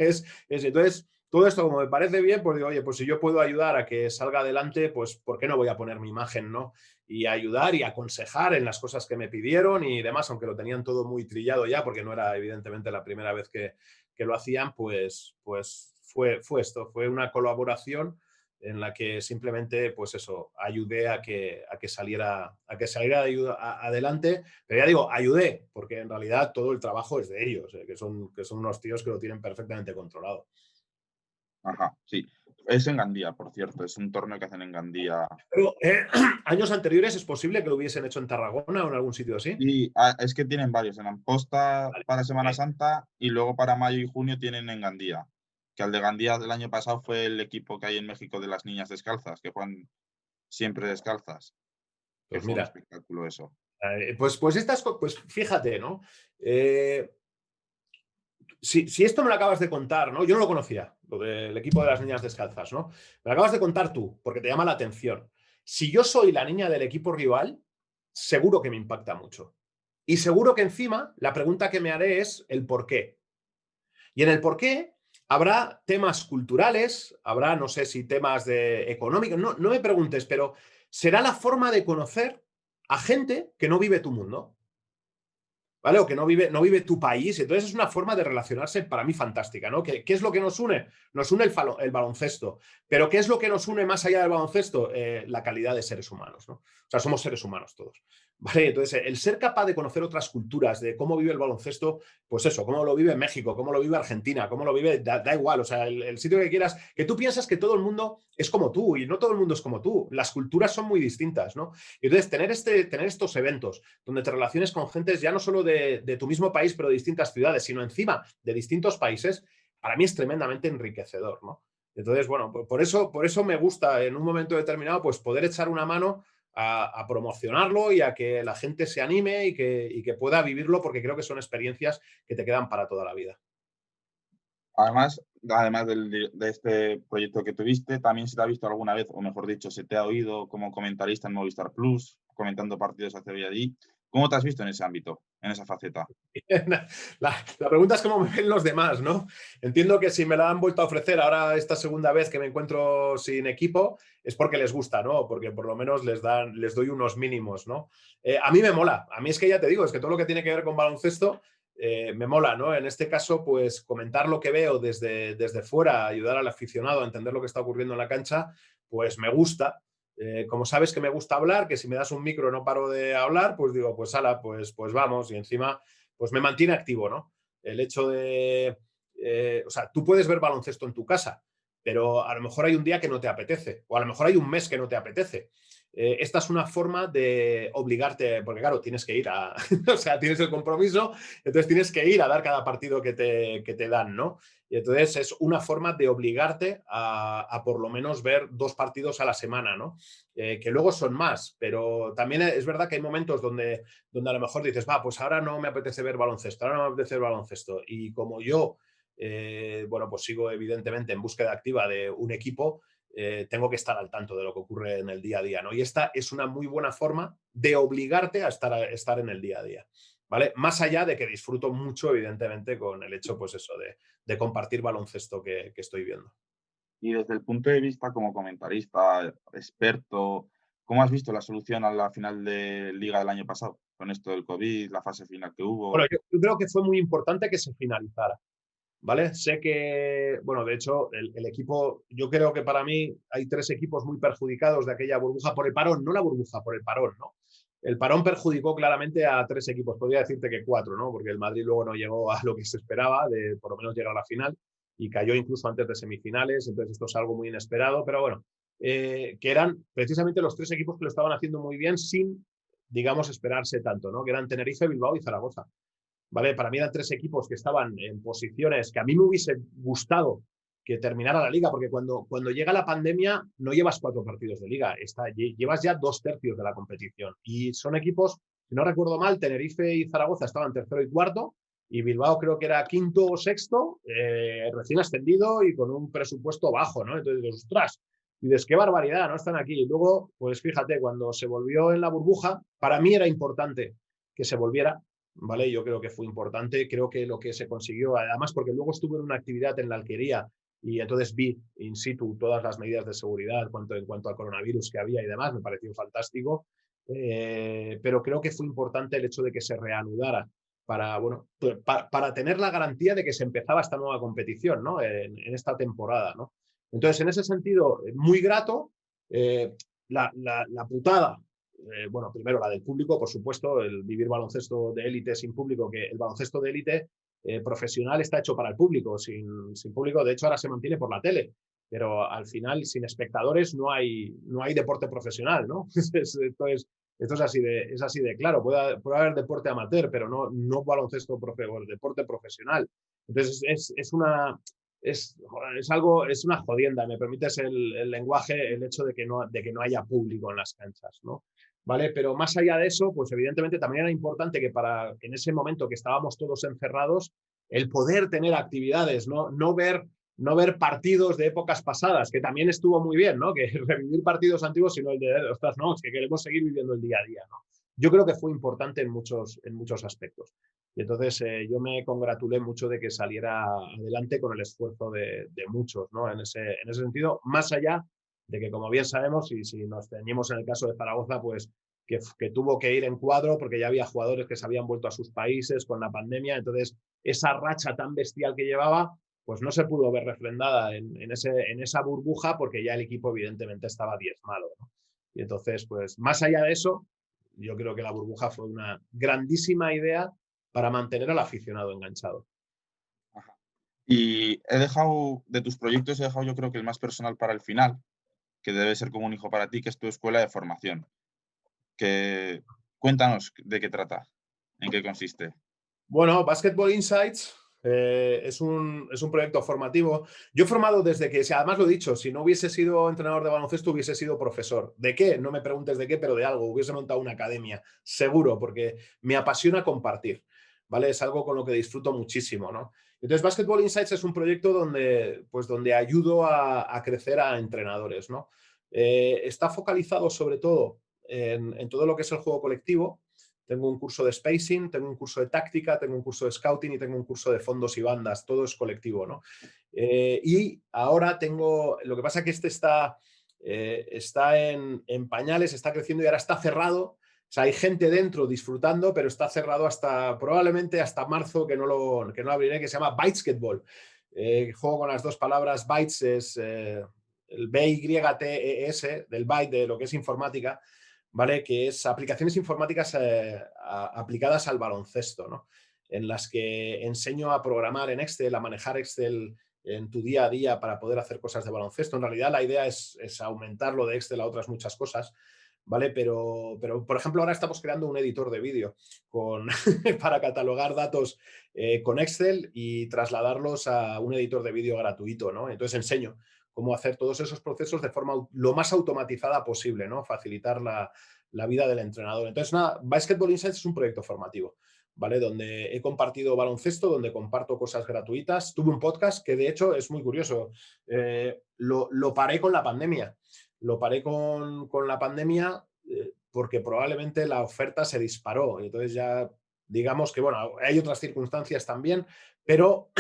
entonces, todo esto como me parece bien, pues digo, oye, pues si yo puedo ayudar a que salga adelante, pues ¿por qué no voy a poner mi imagen, ¿no? Y ayudar y aconsejar en las cosas que me pidieron y demás, aunque lo tenían todo muy trillado ya, porque no era evidentemente la primera vez que lo hacían, pues fue esto, fue una colaboración en la que simplemente, pues eso, ayudé a que saliera adelante. Pero ya digo, ayudé, porque en realidad todo el trabajo es de ellos, que son unos tíos que lo tienen perfectamente controlado. Ajá, sí. Es en Gandía, por cierto, es un torneo que hacen en Gandía. Pero años anteriores es posible que lo hubiesen hecho en Tarragona o en algún sitio así. Y es que tienen varios, en Amposta Vale, para Semana ok. Santa y luego para mayo y junio tienen en Gandía. Que al de Gandía del año pasado fue el equipo que hay en México de las niñas descalzas, que juegan siempre descalzas. Que Pues fue un mira, espectáculo eso. pues fíjate, ¿no? Si esto me lo acabas de contar, ¿no? Yo no lo conocía, lo del equipo de las niñas descalzas, ¿no? Me lo acabas de contar tú, porque te llama la atención. Si yo soy la niña del equipo rival, seguro que me impacta mucho. Y seguro que encima la pregunta que me haré es el por qué. Y en el por qué habrá temas culturales, habrá, no sé si temas de económicos, no me preguntes, pero será la forma de conocer a gente que no vive tu mundo. ¿Vale? O que no vive tu país. Entonces es una forma de relacionarse para mí fantástica, ¿no? ¿Qué es lo que nos une? Nos une el baloncesto. Pero ¿qué es lo que nos une más allá del baloncesto? La calidad de seres humanos, ¿no? O sea, somos seres humanos todos. ¿Vale? Entonces, el ser capaz de conocer otras culturas, de cómo vive el baloncesto, pues eso, cómo lo vive México, cómo lo vive Argentina, cómo lo vive, da igual, o sea, el sitio que quieras, que tú piensas que todo el mundo es como tú y no todo el mundo es como tú. Las culturas son muy distintas, ¿no? Y entonces, tener estos eventos donde te relaciones con gentes ya no solo de tu mismo país, pero de distintas ciudades, sino encima de distintos países, para mí es tremendamente enriquecedor, ¿no? Entonces, bueno, por eso me gusta en un momento determinado pues poder echar una mano a promocionarlo y a que la gente se anime y que pueda vivirlo, porque creo que son experiencias que te quedan para toda la vida. Además de este proyecto que tuviste, también se te ha visto alguna vez, o mejor dicho, se te ha oído como comentarista en Movistar Plus, comentando partidos hacia allí. ¿Cómo te has visto en ese ámbito, en esa faceta? La pregunta es cómo me ven los demás, ¿no? Entiendo que si me la han vuelto a ofrecer ahora esta segunda vez que me encuentro sin equipo es porque les gusta, ¿no? Porque por lo menos les doy unos mínimos, ¿no? A mí me mola. A mí es que ya te digo, es que todo lo que tiene que ver con baloncesto me mola, ¿no? En este caso, pues comentar lo que veo desde fuera, ayudar al aficionado a entender lo que está ocurriendo en la cancha, pues me gusta. Como sabes que me gusta hablar, que si me das un micro no paro de hablar, pues digo, pues ala, pues vamos. Y encima, pues me mantiene activo, ¿no? El hecho de... o sea, tú puedes ver baloncesto en tu casa, pero a lo mejor hay un día que no te apetece, o a lo mejor hay un mes que no te apetece. Esta es una forma de obligarte, porque claro, tienes que ir a... o sea, tienes el compromiso, entonces tienes que ir a dar cada partido que te dan, ¿no? Y entonces es una forma de obligarte a por lo menos ver 2 partidos a la semana, ¿no? Que luego son más, pero también es verdad que hay momentos donde a lo mejor dices, va, pues ahora no me apetece ver baloncesto, ahora no me apetece ver baloncesto. Y como yo, bueno, pues sigo evidentemente en búsqueda activa de un equipo, tengo que estar al tanto de lo que ocurre en el día a día, ¿no? Y esta es una muy buena forma de obligarte a estar en el día a día, ¿vale? Más allá de que disfruto mucho, evidentemente, con el hecho, pues eso, de compartir baloncesto que estoy viendo. Y desde el punto de vista como comentarista, experto, ¿cómo has visto la solución a la final de Liga del año pasado? Con esto del COVID, la fase final que Bueno, hubo. yo creo que fue muy importante que se finalizara, ¿vale? Sé que, bueno, de hecho, el equipo, yo creo que para mí hay 3 equipos muy perjudicados de aquella burbuja por el parón, no la burbuja, por el parón, ¿no? El parón perjudicó claramente a 3 equipos, podría decirte que 4, ¿no? Porque el Madrid luego no llegó a lo que se esperaba, de por lo menos llegar a la final, y cayó incluso antes de semifinales, entonces esto es algo muy inesperado, pero bueno, que eran precisamente los 3 equipos que lo estaban haciendo muy bien sin, digamos, esperarse tanto, ¿no? Que eran Tenerife, Bilbao y Zaragoza. ¿Vale? Para mí eran 3 equipos que estaban en posiciones que a mí me hubiese gustado que terminara la liga, porque cuando llega la pandemia no llevas 4 partidos de liga, llevas ya 2/3 de la competición. Y son equipos, si no recuerdo mal, Tenerife y Zaragoza estaban tercero y cuarto, y Bilbao creo que era quinto o sexto, recién ascendido y con un presupuesto bajo, ¿no? Entonces, ostras, y dices, qué barbaridad, ¿no? Están aquí. Y luego, pues fíjate, cuando se volvió en la burbuja, para mí era importante que se volviera, ¿vale? Yo creo que fue importante, creo que lo que se consiguió, además porque luego estuve en una actividad en la Alquería y entonces vi in situ todas las medidas de seguridad en cuanto al coronavirus que había y demás, me pareció fantástico, pero creo que fue importante el hecho de que se reanudara para, bueno, para tener la garantía de que se empezaba esta nueva competición, ¿no? En esta temporada, ¿no? Entonces, en ese sentido, muy grato. La putada, bueno, primero la del público, por supuesto, el vivir baloncesto de élite sin público, que el baloncesto de élite profesional está hecho para el público, sin público, de hecho ahora se mantiene por la tele, pero al final sin espectadores no hay deporte profesional, ¿no? Esto es así de claro, puede haber deporte amateur, pero no baloncesto deporte profesional. Entonces es una jodienda, me permites el lenguaje, el hecho de que no haya público en las canchas, ¿no? ¿Vale? Pero más allá de eso, pues evidentemente también era importante que en ese momento que estábamos todos encerrados, el poder tener actividades, no ver partidos de épocas pasadas, que también estuvo muy bien, ¿no? Que revivir partidos antiguos, sino el de, ostras, no, es que queremos seguir viviendo el día a día, ¿no? Yo creo que fue importante en muchos aspectos. Y entonces yo me congratulé mucho de que saliera adelante con el esfuerzo de muchos, ¿no? En ese sentido, más allá de que, como bien sabemos, y si nos ceñimos en el caso de Zaragoza, pues que tuvo que ir en cuadro porque ya había jugadores que se habían vuelto a sus países con la pandemia, entonces esa racha tan bestial que llevaba, pues no se pudo ver refrendada en esa burbuja porque ya el equipo evidentemente estaba diezmado, ¿no? Y entonces, pues más allá de eso, yo creo que la burbuja fue una grandísima idea para mantener al aficionado enganchado. Ajá. Y de tus proyectos, he dejado yo creo que el más personal para el final, que debe ser como un hijo para ti, que es tu escuela de formación. Cuéntanos de qué trata, en qué consiste. Bueno, Basketball Insights es un proyecto formativo. Yo he formado desde que, además lo he dicho, si no hubiese sido entrenador de baloncesto, hubiese sido profesor. ¿De qué? No me preguntes de qué, pero de algo. Hubiese montado una academia, seguro, porque me apasiona compartir, ¿vale? Es algo con lo que disfruto muchísimo, ¿no? Entonces, Basketball Insights es un proyecto donde ayudo a crecer a entrenadores, ¿no? Está focalizado sobre todo en todo lo que es el juego colectivo. Tengo un curso de spacing, tengo un curso de táctica, tengo un curso de scouting y tengo un curso de fondos y bandas. Todo es colectivo, ¿no? Y ahora lo que pasa es que está en pañales, está creciendo y ahora está cerrado. O sea, hay gente dentro disfrutando, pero está cerrado probablemente hasta marzo, que no abriré, que se llama Bytesketball. Juego con las dos palabras. Bytes es el B-Y-T-E-S, del byte, de lo que es informática, ¿vale? Que es aplicaciones informáticas aplicadas al baloncesto, ¿no? En las que enseño a programar en Excel, a manejar Excel en tu día a día para poder hacer cosas de baloncesto. En realidad la idea es aumentarlo de Excel a otras muchas cosas, ¿vale? Pero por ejemplo, ahora estamos creando un editor de vídeo para catalogar datos con Excel y trasladarlos a un editor de vídeo gratuito, ¿no? Entonces enseño cómo hacer todos esos procesos de forma lo más automatizada posible, ¿no? Facilitar la vida del entrenador. Entonces, nada, Basketball Insights es un proyecto formativo, ¿vale? Donde he compartido baloncesto, donde comparto cosas gratuitas. Tuve un podcast que, de hecho, es muy curioso. Lo paré con la pandemia. Lo paré con la pandemia porque probablemente la oferta se disparó. Entonces ya, digamos que, bueno, hay otras circunstancias también, pero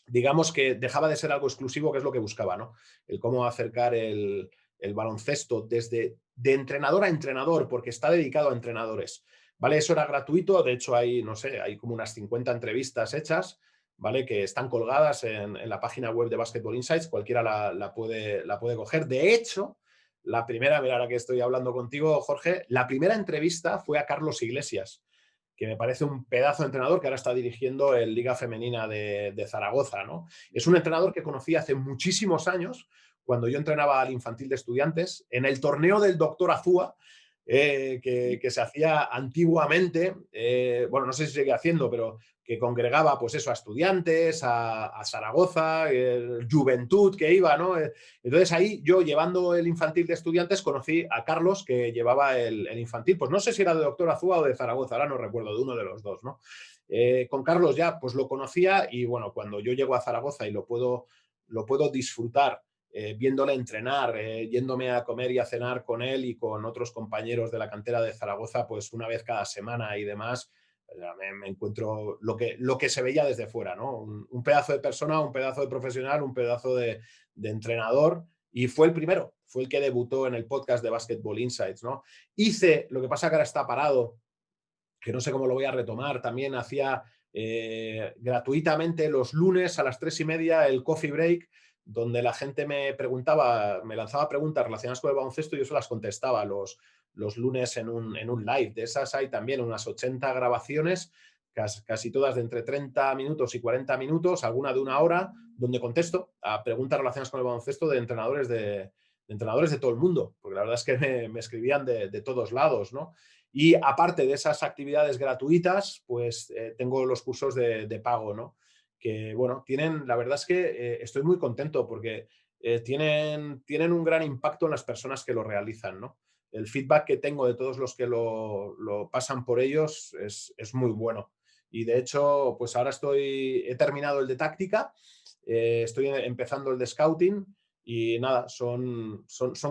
digamos que dejaba de ser algo exclusivo, que es lo que buscaba, ¿no? El cómo acercar el baloncesto de entrenador a entrenador, porque está dedicado a entrenadores, ¿vale? Eso era gratuito, de hecho hay, no sé, hay como unas 50 entrevistas hechas, ¿vale? Que están colgadas en la página web de Basketball Insights, cualquiera la puede coger. De hecho, la primera, mira, ahora que estoy hablando contigo, Jorge, la primera entrevista fue a Carlos Iglesias, que me parece un pedazo de entrenador que ahora está dirigiendo el Liga Femenina de Zaragoza, ¿no? Es un entrenador que conocí hace muchísimos años, cuando yo entrenaba al infantil de estudiantes, en el torneo del Doctor Azúa, que se hacía antiguamente, bueno, no sé si sigue haciendo, pero que congregaba, pues eso, a estudiantes, a Zaragoza, Juventud que iba, ¿no? Entonces ahí yo, llevando el infantil de estudiantes, conocí a Carlos, que llevaba el infantil, pues no sé si era de Doctor Azúa o de Zaragoza, ahora no recuerdo, de uno de los dos, ¿no? Con Carlos ya pues lo conocía y bueno, cuando yo llego a Zaragoza y lo puedo disfrutar viéndole entrenar, yéndome a comer y a cenar con él y con otros compañeros de la cantera de Zaragoza, pues una vez cada semana y demás, me encuentro lo que se veía desde fuera, ¿no? Un pedazo de persona, un pedazo de profesional, un pedazo de entrenador, y fue el primero, fue el que debutó en el podcast de Basketball Insights, ¿no? Hice, lo que pasa que ahora está parado, que no sé cómo lo voy a retomar, también hacía gratuitamente los lunes a las 3:30 el coffee break, donde la gente me lanzaba preguntas relacionadas con el baloncesto y yo se las contestaba los lunes en un live. De esas hay también unas 80 grabaciones, casi todas de entre 30 minutos y 40 minutos, alguna de una hora, donde contesto a preguntas relacionadas con el baloncesto de entrenadores de todo el mundo, porque la verdad es que me escribían de todos lados, ¿no? Y aparte de esas actividades gratuitas, pues tengo los cursos de pago, ¿no? Que, bueno, la verdad es que estoy muy contento porque tienen un gran impacto en las personas que lo realizan, ¿no? El feedback que tengo de todos los que lo pasan por ellos es muy bueno. Y de hecho, pues ahora he terminado el de táctica, estoy empezando el de scouting y nada, son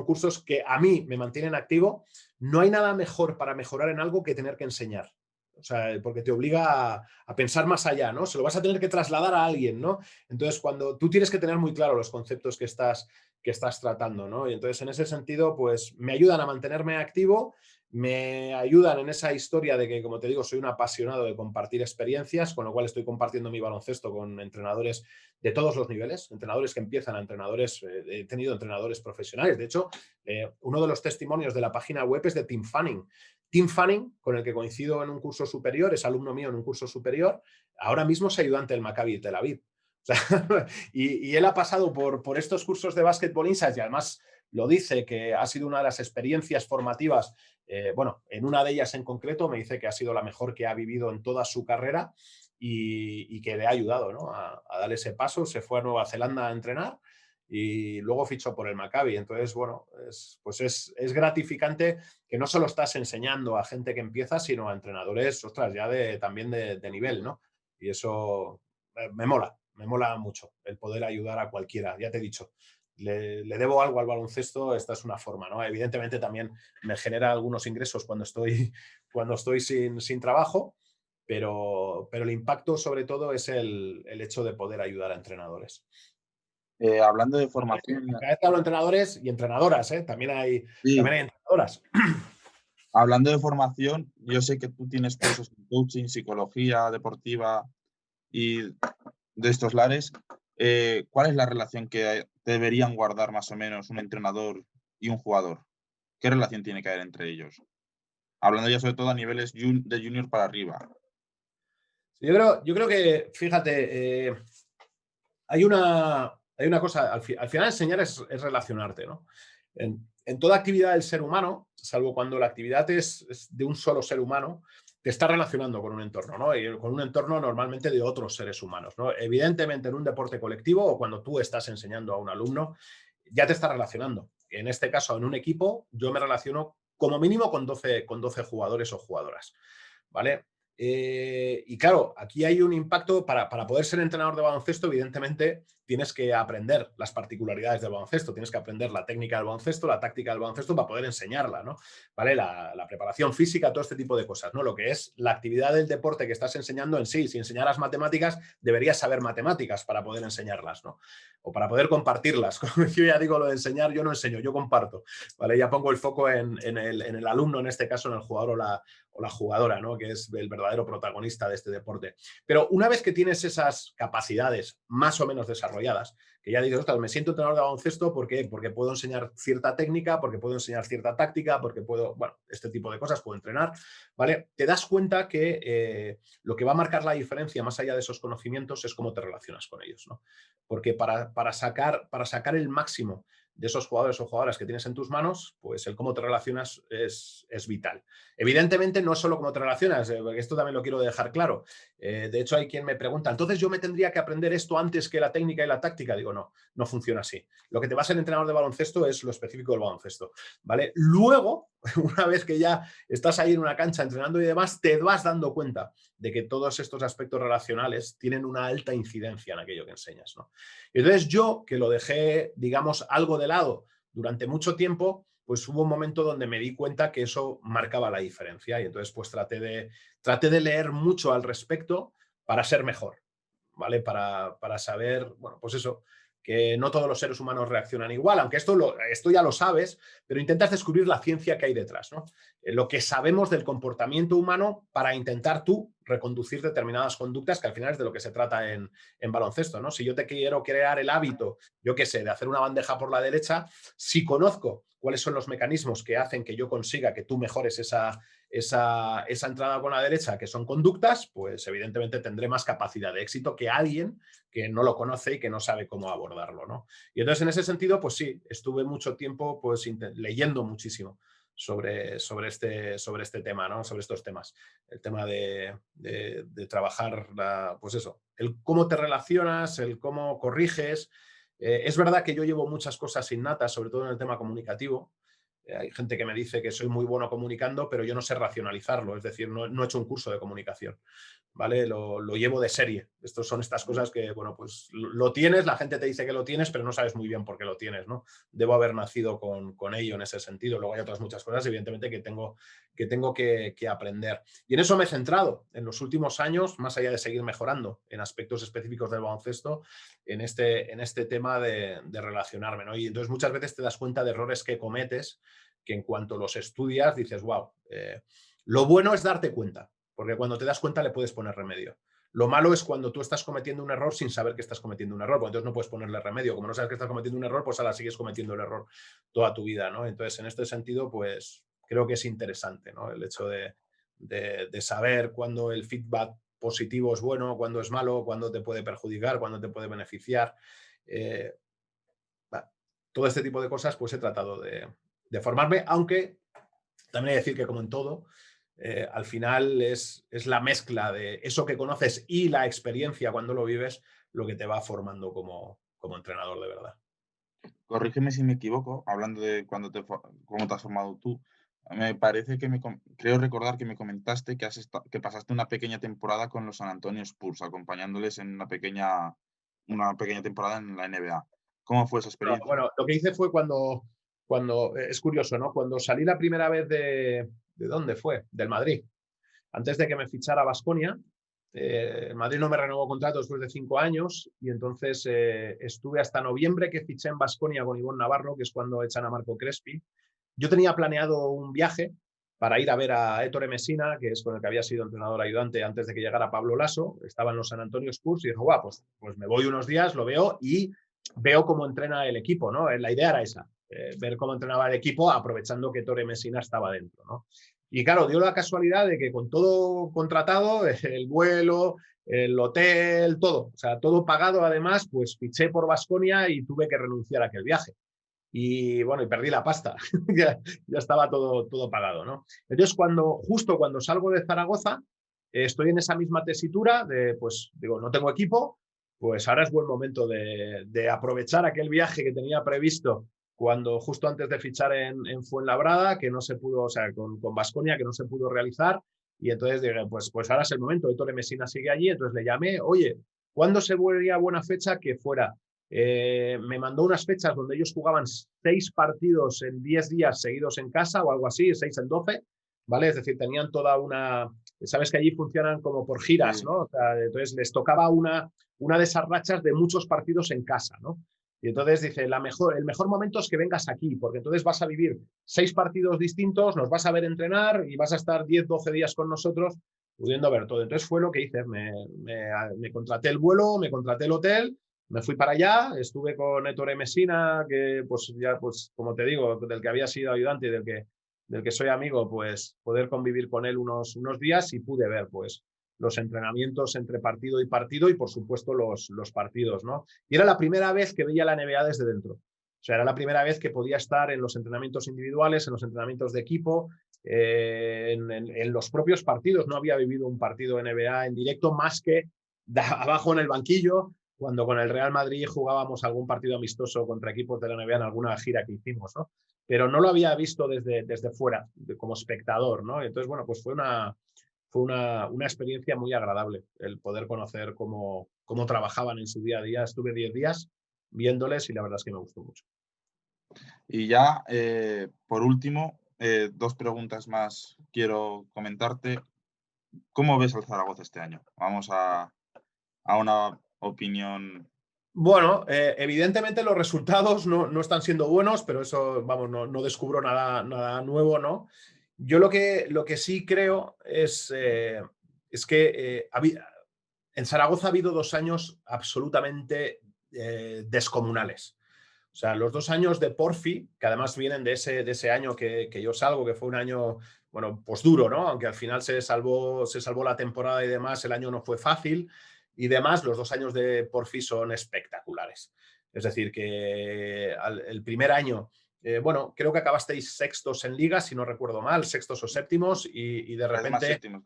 cursos que a mí me mantienen activo. No hay nada mejor para mejorar en algo que tener que enseñar. O sea, porque te obliga a pensar más allá, ¿no? Se lo vas a tener que trasladar a alguien, ¿no? Entonces, cuando tú tienes que tener muy claro los conceptos que estás tratando, ¿no? Y entonces, en ese sentido, pues me ayudan a mantenerme activo, me ayudan en esa historia de que, como te digo, soy un apasionado de compartir experiencias, con lo cual estoy compartiendo mi baloncesto con entrenadores de todos los niveles, entrenadores que empiezan a entrenadores, he tenido entrenadores profesionales. De hecho, uno de los testimonios de la página web es de Tim Fanning. Tim Fanning, con el que coincido en un curso superior, es alumno mío en un curso superior, ahora mismo es ayudante del Maccabi Tel Aviv. O sea, y él ha pasado por estos cursos de Basketball Insights y además lo dice que ha sido una de las experiencias formativas, bueno, en una de ellas en concreto me dice que ha sido la mejor que ha vivido en toda su carrera y que le ha ayudado, ¿no? a dar ese paso. Se fue a Nueva Zelanda a entrenar y luego fichó por el Maccabi. Entonces, bueno, es gratificante que no solo estás enseñando a gente que empieza, sino a entrenadores, ostras, ya también de nivel, ¿no? Y eso me mola mucho el poder ayudar a cualquiera. Ya te he dicho, le debo algo al baloncesto, esta es una forma, ¿no? Evidentemente también me genera algunos ingresos cuando estoy sin trabajo, pero el impacto sobre todo es el hecho de poder ayudar a entrenadores. Hablando de formación, Cada vez hablo de entrenadores y entrenadoras, ¿eh? También hay sí, entrenadoras. hablando de formación, yo sé que tú tienes cursos en coaching, psicología deportiva y de estos lares. ¿Cuál es la relación que deberían guardar más o menos un entrenador y un jugador? ¿Qué relación tiene que haber entre ellos? Hablando ya sobre todo a niveles de junior para arriba. Yo creo que, fíjate, hay una cosa, al final enseñar es relacionarte, ¿no? En toda actividad del ser humano, salvo cuando la actividad es de un solo ser humano, te está relacionando con un entorno, ¿no? Y con un entorno normalmente de otros seres humanos, ¿no? Evidentemente en un deporte colectivo o cuando tú estás enseñando a un alumno, ya te está relacionando. En este caso, en un equipo, yo me relaciono como mínimo con 12 jugadores o jugadoras, ¿vale? Y claro, aquí hay un impacto para poder ser entrenador de baloncesto, evidentemente tienes que aprender las particularidades del baloncesto, tienes que aprender la técnica del baloncesto, la táctica del baloncesto para poder enseñarla, ¿no? ¿Vale? La preparación física, todo este tipo de cosas, ¿no? Lo que es la actividad del deporte que estás enseñando en sí. Si enseñaras matemáticas, deberías saber matemáticas para poder enseñarlas, ¿no? O para poder compartirlas. Como yo ya digo, lo de enseñar, yo no enseño, yo comparto, ¿vale? Ya pongo el foco en el alumno, en este caso en el jugador o la jugadora, ¿no? Que es el verdadero protagonista de este deporte. Pero una vez que tienes esas capacidades más o menos desarrolladas, que ya dices, ostras, me siento entrenador de baloncesto, ¿por qué? Porque puedo enseñar cierta técnica, porque puedo enseñar cierta táctica, porque puedo, bueno, este tipo de cosas, puedo entrenar, ¿vale? Te das cuenta que lo que va a marcar la diferencia más allá de esos conocimientos es cómo te relacionas con ellos, ¿no? Porque para sacar el máximo de esos jugadores o jugadoras que tienes en tus manos, pues el cómo te relacionas es vital. Evidentemente no es solo cómo te relacionas, porque esto también lo quiero dejar claro. De hecho, hay quien me pregunta, ¿entonces yo me tendría que aprender esto antes que la técnica y la táctica? Digo, no funciona así. Lo que te va a ser entrenador de baloncesto es lo específico del baloncesto, ¿vale? Luego, una vez que ya estás ahí en una cancha entrenando y demás, te vas dando cuenta de que todos estos aspectos relacionales tienen una alta incidencia en aquello que enseñas, ¿no? Entonces yo, que lo dejé, digamos, algo de lado durante mucho tiempo, pues hubo un momento donde me di cuenta que eso marcaba la diferencia y entonces pues traté de leer mucho al respecto para ser mejor, ¿vale? Para saber, bueno, pues eso, que no todos los seres humanos reaccionan igual, aunque esto ya lo sabes, pero intentas descubrir la ciencia que hay detrás, ¿no? Lo que sabemos del comportamiento humano para intentar tú reconducir determinadas conductas, que al final es de lo que se trata en baloncesto, ¿no? Si yo te quiero crear el hábito, yo qué sé, de hacer una bandeja por la derecha, si conozco cuáles son los mecanismos que hacen que yo consiga que tú mejores esa entrada con la derecha, que son conductas, pues evidentemente tendré más capacidad de éxito que alguien que no lo conoce y que no sabe cómo abordarlo, ¿no? Y entonces en ese sentido, pues sí, estuve mucho tiempo pues leyendo muchísimo sobre este tema, ¿no? Sobre estos temas. El tema de trabajar, pues eso, el cómo te relacionas, el cómo corriges. Es verdad que yo llevo muchas cosas innatas, sobre todo en el tema comunicativo. Hay gente que me dice que soy muy bueno comunicando, pero yo no sé racionalizarlo, es decir, no he hecho un curso de comunicación, ¿vale? Lo llevo de serie. Son estas cosas que, bueno, pues lo tienes, la gente te dice que lo tienes, pero no sabes muy bien por qué lo tienes, ¿no? Debo haber nacido con ello en ese sentido. Luego hay otras muchas cosas, evidentemente, que tengo que aprender. Y en eso me he centrado en los últimos años, más allá de seguir mejorando en aspectos específicos del baloncesto, en este tema de relacionarme, ¿no? Y entonces muchas veces te das cuenta de errores que cometes, que en cuanto los estudias dices, wow, lo bueno es darte cuenta, porque cuando te das cuenta le puedes poner remedio. Lo malo es cuando tú estás cometiendo un error sin saber que estás cometiendo un error, porque entonces no puedes ponerle remedio. Como no sabes que estás cometiendo un error, pues ahora sigues cometiendo el error toda tu vida, ¿no? Entonces, en este sentido, pues creo que es interesante, ¿no? El hecho de saber cuándo el feedback positivo es bueno, cuándo es malo, cuándo te puede perjudicar, cuándo te puede beneficiar. Todo este tipo de cosas, pues he tratado de formarme, aunque también hay que decir que, como en todo, al final es la mezcla de eso que conoces y la experiencia cuando lo vives lo que te va formando como entrenador de verdad. Corrígeme si me equivoco, hablando de cómo te has formado tú. me parece que creo recordar que me comentaste que pasaste una pequeña temporada con los San Antonio Spurs, acompañándoles en una pequeña temporada en la NBA. ¿Cómo fue esa experiencia? Bueno, lo que hice fue cuando es curioso, ¿no? Cuando salí la primera vez ¿de dónde fue? Del Madrid. Antes de que me fichara Baskonia, el Madrid no me renovó contrato después de 5 años y entonces estuve hasta noviembre que fiché en Baskonia con Ivonne Navarro, que es cuando echan a Marco Crespi. Yo tenía planeado un viaje para ir a ver a Ettore Messina, que es con el que había sido entrenador ayudante antes de que llegara Pablo Lasso. Estaba en los San Antonio Spurs y dije, guau, pues me voy unos días, lo veo y veo cómo entrena el equipo, ¿no? La idea era esa, ver cómo entrenaba el equipo aprovechando que Ettore Messina estaba dentro, ¿no? Y claro, dio la casualidad de que con todo contratado, el vuelo, el hotel, todo, o sea, todo pagado además, pues fiché por Baskonia y tuve que renunciar a aquel viaje. Y bueno, y perdí la pasta, ya estaba todo pagado, ¿no? Entonces, justo cuando salgo de Zaragoza, estoy en esa misma tesitura de, pues digo, no tengo equipo, pues ahora es buen momento de aprovechar aquel viaje que tenía previsto cuando justo antes de fichar en Fuenlabrada, que no se pudo, o sea, con Baskonia, que no se pudo realizar, y entonces dije, pues ahora es el momento, Ettore Messina sigue allí, entonces le llamé, oye, ¿cuándo se volvería buena fecha que fuera? Me mandó unas fechas donde ellos jugaban 6 partidos en 10 días seguidos en casa o algo así, 6 en 12, ¿vale? Es decir, tenían toda una... Sabes que allí funcionan como por giras, ¿no? O sea, entonces les tocaba una de esas rachas de muchos partidos en casa, ¿no? Y entonces dice, el mejor momento es que vengas aquí, porque entonces vas a vivir 6 partidos distintos, nos vas a ver entrenar y vas a estar 10, 12 días con nosotros pudiendo ver todo. Entonces fue lo que hice, me contraté el vuelo, me contraté el hotel, me fui para allá, estuve con Ettore Messina, que pues ya, pues como te digo, del que había sido ayudante y del que soy amigo, pues poder convivir con él unos días y pude ver pues los entrenamientos entre partido y por supuesto los partidos, ¿no? Y era la primera vez que veía la NBA desde dentro. O sea, era la primera vez que podía estar en los entrenamientos individuales, en los entrenamientos de equipo, en los propios partidos. No había vivido un partido NBA en directo más que abajo en el banquillo, cuando con el Real Madrid jugábamos algún partido amistoso contra equipos de la NBA en alguna gira que hicimos, ¿no? Pero no lo había visto desde fuera, como espectador, ¿no? Entonces, bueno, pues fue una experiencia muy agradable el poder conocer cómo trabajaban en su día a día. Estuve 10 días viéndoles y la verdad es que me gustó mucho. Y ya, por último, 2 preguntas más quiero comentarte. ¿Cómo ves al Zaragoza este año? Vamos a una opinión. Bueno, evidentemente los resultados no están siendo buenos, pero eso, vamos, no descubro nada nuevo, ¿no? Yo lo que sí creo es que en Zaragoza ha habido 2 años absolutamente descomunales. O sea, los 2 años de Porfi, que además vienen de ese año que yo salgo, que fue un año, bueno, pues duro, ¿no? Aunque al final se salvó la temporada y demás, el año no fue fácil. Y demás, los 2 años de Porfi son espectaculares. Es decir, que el primer año, bueno, creo que acabasteis sextos en liga, si no recuerdo mal, sextos o séptimos, y de repente... Séptimos,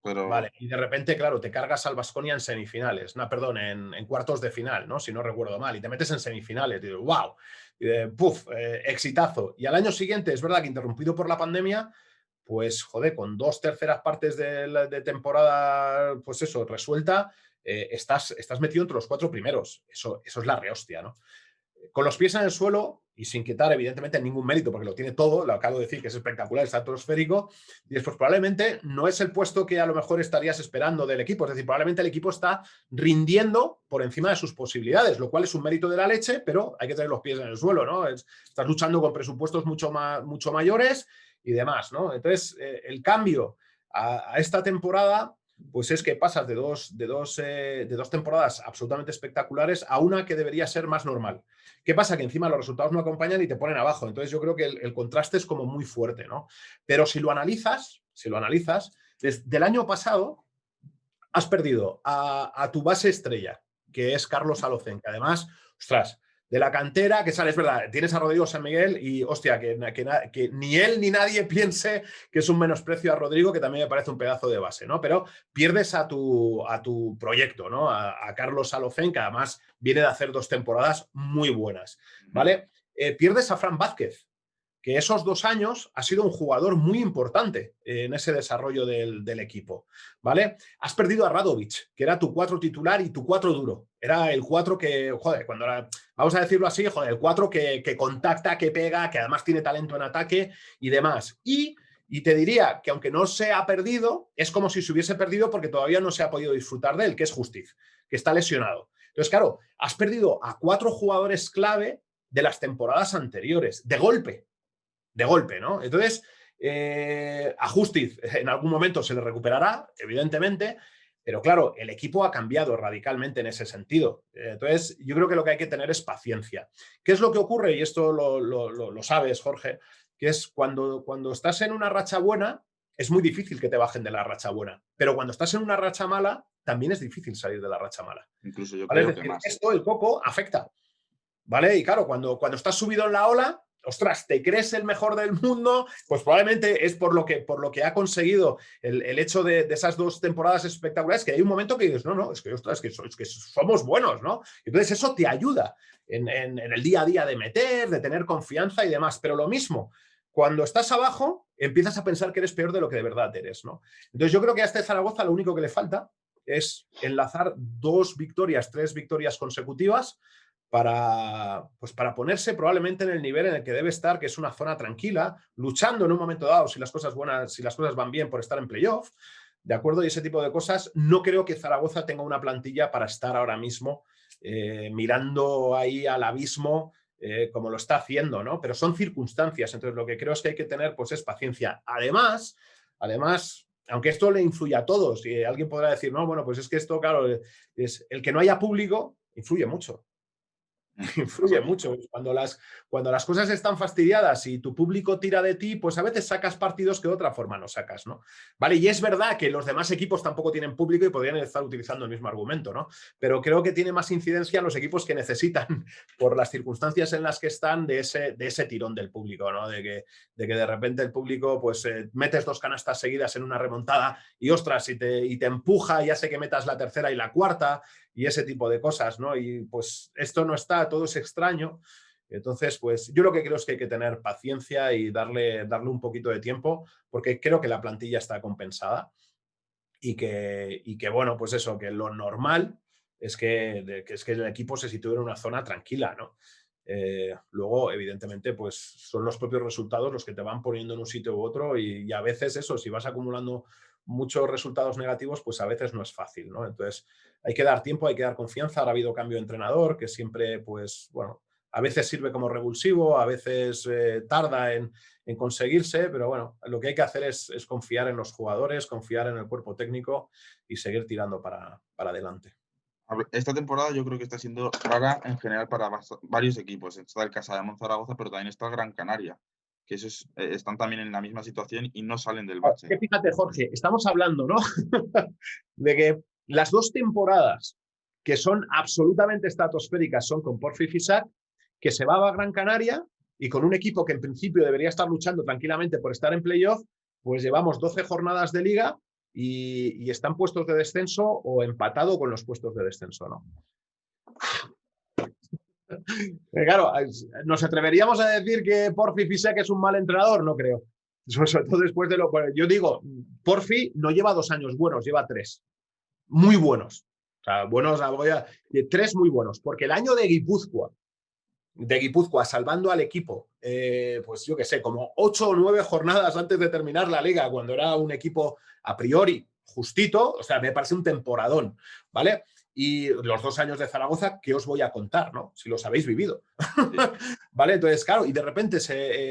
pero... Vale, y de repente, claro, te cargas al Baskonia en semifinales, no, perdón, en cuartos de final, ¿no? Si no recuerdo mal, y te metes en semifinales, y digo, wow, exitazo. Y al año siguiente, es verdad que interrumpido por la pandemia, pues joder, con 2 terceras partes de temporada, pues eso, resuelta, estás metido entre los 4 primeros. Eso es la rehostia, ¿no? Con los pies en el suelo y sin quitar, evidentemente, ningún mérito, porque lo tiene todo, lo acabo de decir que es espectacular, está estratosférico, y después probablemente no es el puesto que a lo mejor estarías esperando del equipo, es decir, probablemente el equipo está rindiendo por encima de sus posibilidades, lo cual es un mérito de la leche, pero hay que tener los pies en el suelo, ¿no? Estás luchando con presupuestos mucho mayores y demás, ¿no? Entonces, el cambio a esta temporada, pues es que pasas de dos temporadas absolutamente espectaculares a una que debería ser más normal. ¿Qué pasa? Que encima los resultados no acompañan y te ponen abajo. Entonces yo creo que el contraste es como muy fuerte, ¿no? Pero si lo analizas, desde el año pasado has perdido a tu base estrella, que es Carlos Alocén, que además, ostras, de la cantera que sale, es verdad, tienes a Rodrigo San Miguel y, hostia, que ni él ni nadie piense que es un menosprecio a Rodrigo, que también me parece un pedazo de base, ¿no? Pero pierdes a tu proyecto, ¿no? A Carlos Alocén, que además viene de hacer 2 temporadas muy buenas, ¿vale? Pierdes a Fran Vázquez, que esos 2 años ha sido un jugador muy importante en ese desarrollo del equipo, ¿vale? Has perdido a Radovic, que era tu 4 titular y tu 4 duro. Era el 4 que, joder, cuando era, vamos a decirlo así, joder, el 4 que contacta, que pega, que además tiene talento en ataque y demás. Y te diría que aunque no se ha perdido, es como si se hubiese perdido porque todavía no se ha podido disfrutar de él, que es Justiz, que está lesionado. Entonces, claro, has perdido a 4 jugadores clave de las temporadas anteriores, de golpe, ¿no? Entonces, a Justiz en algún momento se le recuperará, evidentemente, pero claro, el equipo ha cambiado radicalmente en ese sentido. Entonces, yo creo que lo que hay que tener es paciencia. ¿Qué es lo que ocurre? Y esto lo sabes, Jorge, que es cuando estás en una racha buena, es muy difícil que te bajen de la racha buena, pero cuando estás en una racha mala, también es difícil salir de la racha mala. Incluso yo ¿Vale? creo Es decir, que más. esto, el coco, afecta. ¿Vale? Y claro, cuando estás subido en la ola, ostras, te crees el mejor del mundo, pues probablemente es por lo que ha conseguido el hecho de esas 2 temporadas espectaculares, que hay un momento que dices, no, es que, ostras, es que somos buenos, ¿no? Entonces eso te ayuda en el día a día de meter, de tener confianza y demás, pero lo mismo, cuando estás abajo, empiezas a pensar que eres peor de lo que de verdad eres, ¿no? Entonces yo creo que a este Zaragoza lo único que le falta es enlazar 2 victorias, 3 victorias consecutivas para ponerse probablemente en el nivel en el que debe estar, que es una zona tranquila, luchando en un momento dado, si las cosas van bien, por estar en playoff, ¿de acuerdo? Y ese tipo de cosas. No creo que Zaragoza tenga una plantilla para estar ahora mismo mirando ahí al abismo como lo está haciendo, ¿no? Pero son circunstancias, entonces lo que creo es que hay que tener pues es paciencia. Además, aunque esto le influye a todos, y alguien podrá decir, no, bueno, pues es que esto, claro, es el que no haya público influye mucho. Influye mucho. Cuando las cosas están fastidiadas y tu público tira de ti, pues a veces sacas partidos que de otra forma no sacas, ¿no? Vale, y es verdad que los demás equipos tampoco tienen público y podrían estar utilizando el mismo argumento, ¿no? Pero creo que tiene más incidencia en los equipos que necesitan, por las circunstancias en las que están, de ese tirón del público, ¿no? De que de repente el público, pues metes 2 canastas seguidas en una remontada y ostras, y te empuja, ya sé que metas la tercera y la cuarta, y ese tipo de cosas, ¿no? Y pues esto no está, todo es extraño. Entonces, pues yo lo que creo es que hay que tener paciencia y darle un poquito de tiempo, porque creo que la plantilla está compensada y que bueno, pues eso, que lo normal es que el equipo se sitúe en una zona tranquila, ¿no? Luego, evidentemente, pues son los propios resultados los que te van poniendo en un sitio u otro y a veces eso, si vas acumulando muchos resultados negativos, pues a veces no es fácil, ¿no? Entonces, hay que dar tiempo, hay que dar confianza. Ahora ha habido cambio de entrenador, que siempre, pues, bueno, a veces sirve como revulsivo, a veces tarda en conseguirse, pero bueno, lo que hay que hacer es confiar en los jugadores, confiar en el cuerpo técnico y seguir tirando para adelante. Esta temporada yo creo que está siendo rara en general para varios equipos. Está el Casademont Zaragoza, pero también está el Gran Canaria, que esos están también en la misma situación y no salen del bache. Que fíjate, Jorge, estamos hablando, ¿no? de que las 2 temporadas que son absolutamente estratosféricas son con Porfi Fisac, que se va a Gran Canaria y con un equipo que en principio debería estar luchando tranquilamente por estar en playoff, pues llevamos 12 jornadas de liga y están puestos de descenso o empatado con los puestos de descenso, ¿no? Claro, ¿nos atreveríamos a decir que Porfi Fisac es un mal entrenador? No creo. Sobre todo después de yo digo, Porfi no lleva 2 años buenos, lleva 3. Muy buenos. O sea, buenos, 3 muy buenos. Porque el año de Guipúzcoa salvando al equipo, pues yo qué sé, como 8 o 9 jornadas antes de terminar la liga, cuando era un equipo a priori justito, o sea, me parece un temporadón, ¿vale? Y los 2 años de Zaragoza, ¿qué os voy a contar, no? Si los habéis vivido. ¿Vale? Entonces, claro, y de repente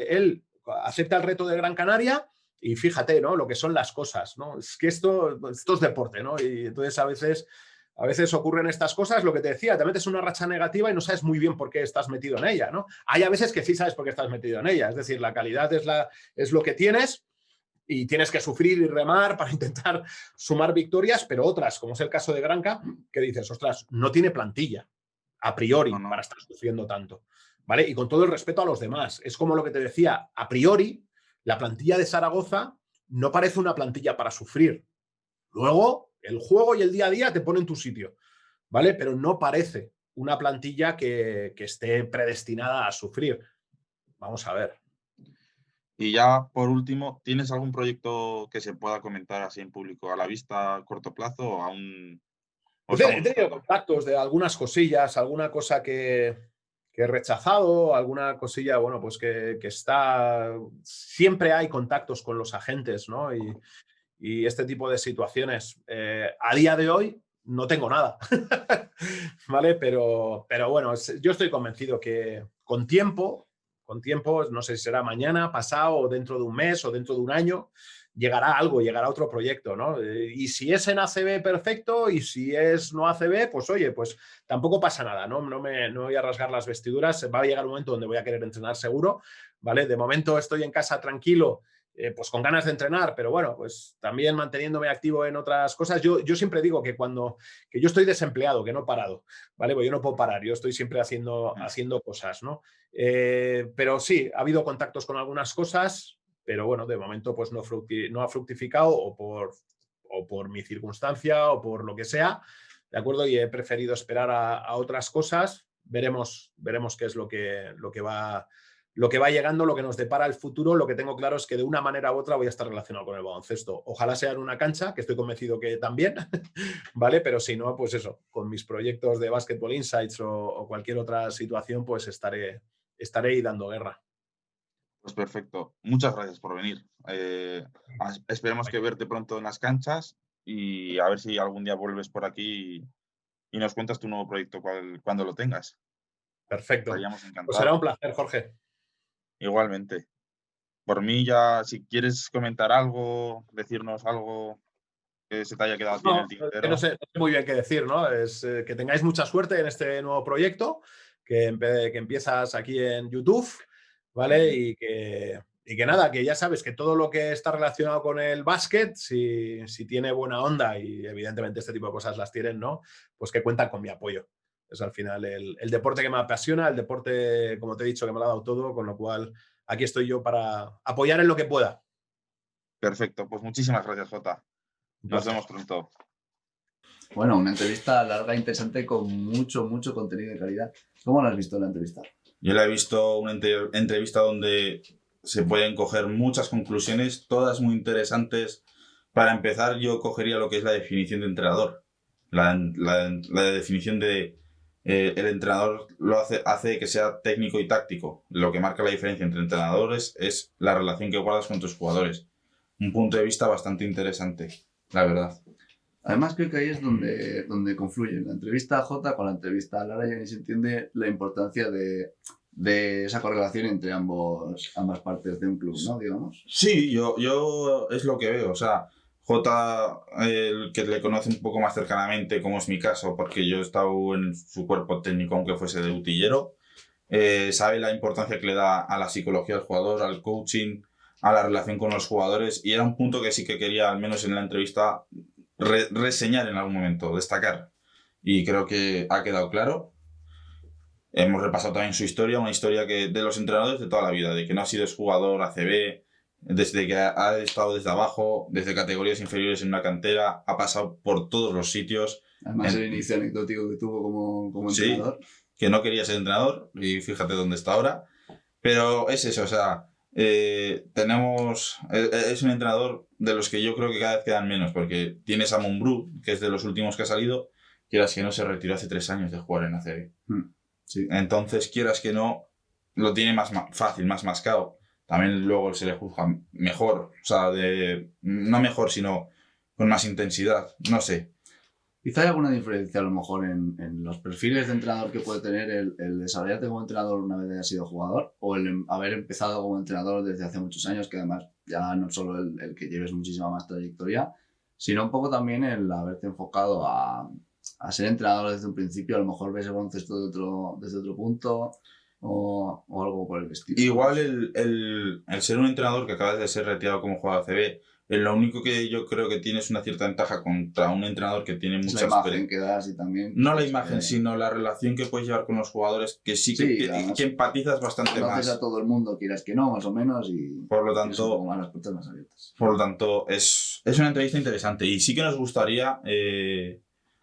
él acepta el reto de Gran Canaria y fíjate, ¿no? Lo que son las cosas, ¿no? Es que esto es deporte, ¿no? Y entonces a veces ocurren estas cosas, lo que te decía, te metes en una racha negativa y no sabes muy bien por qué estás metido en ella, ¿no? Hay a veces que sí sabes por qué estás metido en ella, es decir, la calidad es lo que tienes y tienes que sufrir y remar para intentar sumar victorias, pero otras, como es el caso de Granca, que dices, ostras, no tiene plantilla a priori para estar sufriendo tanto, ¿vale? Y con todo el respeto a los demás, es como lo que te decía, a priori, la plantilla de Zaragoza no parece una plantilla para sufrir. Luego, el juego y el día a día te ponen en tu sitio, ¿vale? Pero no parece una plantilla que esté predestinada a sufrir. Vamos a ver. Y ya por último, ¿tienes algún proyecto que se pueda comentar así en público a la vista a corto plazo o aún o He estamos tenido buscando? contactos de algunas cosillas, alguna cosa que he rechazado, alguna cosilla, bueno, pues que está... Siempre hay contactos con los agentes, ¿no? Y este tipo de situaciones. A día de hoy no tengo nada, ¿vale? Pero bueno, yo estoy convencido que con tiempo, no sé si será mañana, pasado, o dentro de un mes, o dentro de un año, llegará algo, llegará otro proyecto, ¿no? Y si es en ACB, perfecto, y si es no ACB, pues oye, pues tampoco pasa nada, ¿no? No voy a rasgar las vestiduras, va a llegar un momento donde voy a querer entrenar seguro, ¿vale? De momento estoy en casa tranquilo, pues con ganas de entrenar, pero bueno, pues también manteniéndome activo en otras cosas. Yo siempre digo que que yo estoy desempleado, que no he parado, ¿vale? Pues yo no puedo parar, yo estoy siempre haciendo cosas, ¿no? Pero sí, ha habido contactos con algunas cosas, pero bueno, de momento pues no ha fructificado o por mi circunstancia o por lo que sea, ¿de acuerdo? Y he preferido esperar a otras cosas. Veremos qué es lo que va llegando, lo que nos depara el futuro. Lo que tengo claro es que de una manera u otra voy a estar relacionado con el baloncesto. Ojalá sea en una cancha, que estoy convencido que también, ¿vale? Pero si no, pues eso, con mis proyectos de Basketball Insights o cualquier otra situación, pues estaré ahí dando guerra. Pues perfecto. Muchas gracias por venir. Esperemos que verte pronto en las canchas y a ver si algún día vuelves por aquí y nos cuentas tu nuevo proyecto cuando lo tengas. Perfecto. Estaríamos Pues será un encantados. placer, Jorge. Igualmente. Por mí ya, si quieres comentar algo, decirnos algo que se te haya quedado a ti en el No, que tintero. no sé muy bien qué decir, ¿no? Es que tengáis mucha suerte en este nuevo proyecto, que empiezas aquí en YouTube, ¿vale? Y que nada, que ya sabes que todo lo que está relacionado con el básquet, si tiene buena onda, y evidentemente este tipo de cosas las tienen, ¿no? Pues que cuentan con mi apoyo. Es al final el deporte que me apasiona, el deporte, como te he dicho, que me lo ha dado todo, con lo cual aquí estoy yo para apoyar en lo que pueda. Perfecto. Pues muchísimas gracias, Jota. Un Nos placer. vemos pronto. Bueno, una entrevista larga, interesante, con mucho, mucho contenido de calidad. ¿Cómo lo has visto la entrevista? Yo le he visto una entrevista donde se pueden coger muchas conclusiones, todas muy interesantes. Para empezar, yo cogería lo que es la definición de entrenador. La definición de el entrenador hace que sea técnico y táctico. Lo que marca la diferencia entre entrenadores es la relación que guardas con tus jugadores. Un punto de vista bastante interesante, la verdad. Además, creo que ahí es donde confluye la entrevista a Jota con la entrevista a Lara, y ahí se entiende la importancia de esa correlación entre ambas partes de un club, ¿no? Digamos. Sí, yo es lo que veo. O sea, Jota, el que le conoce un poco más cercanamente, como es mi caso, porque yo he estado en su cuerpo técnico, aunque fuese de utillero, sabe la importancia que le da a la psicología del jugador, al coaching, a la relación con los jugadores, y era un punto que sí que quería, al menos en la entrevista, reseñar en algún momento, destacar. Y creo que ha quedado claro. Hemos repasado también su historia, una historia que de los entrenadores de toda la vida, de que no ha sido jugador ACB, desde que ha estado desde abajo, desde categorías inferiores en una cantera, ha pasado por todos los sitios. Además, el inicio anecdótico que tuvo como Sí, entrenador. que no quería ser entrenador y fíjate dónde está ahora. Pero es eso, o sea, es un entrenador de los que yo creo que cada vez quedan menos, porque tienes a Mumbrú, que es de los últimos que ha salido, quieras que no, se retiró hace 3 años de jugar en ACB. Sí. Entonces, quieras que no, lo tiene más fácil, más mascado. También luego se le juzga mejor, o sea, no mejor, sino con más intensidad, no sé. Quizá hay alguna diferencia a lo mejor en los perfiles de entrenador que puede tener el desarrollarte como entrenador una vez haya sido jugador, o el haber empezado como entrenador desde hace muchos años, que además ya no solo el que lleves muchísima más trayectoria, sino un poco también el haberte enfocado a ser entrenador desde un principio. A lo mejor ves el baloncesto desde otro punto, o algo por el estilo. Igual el ser un entrenador que acabas de ser retirado como jugador ACB, lo único que yo creo que tienes una cierta ventaja contra un entrenador que tiene es mucha la imagen que das, y también... No la imagen, sino la relación que puedes llevar con los jugadores, que sí que empatizas bastante conoces más. a todo el mundo, quieras que no, más o menos, y por lo tienes un tanto, poco más las puertas más abiertas. Por lo tanto, es una entrevista interesante y sí que nos gustaría,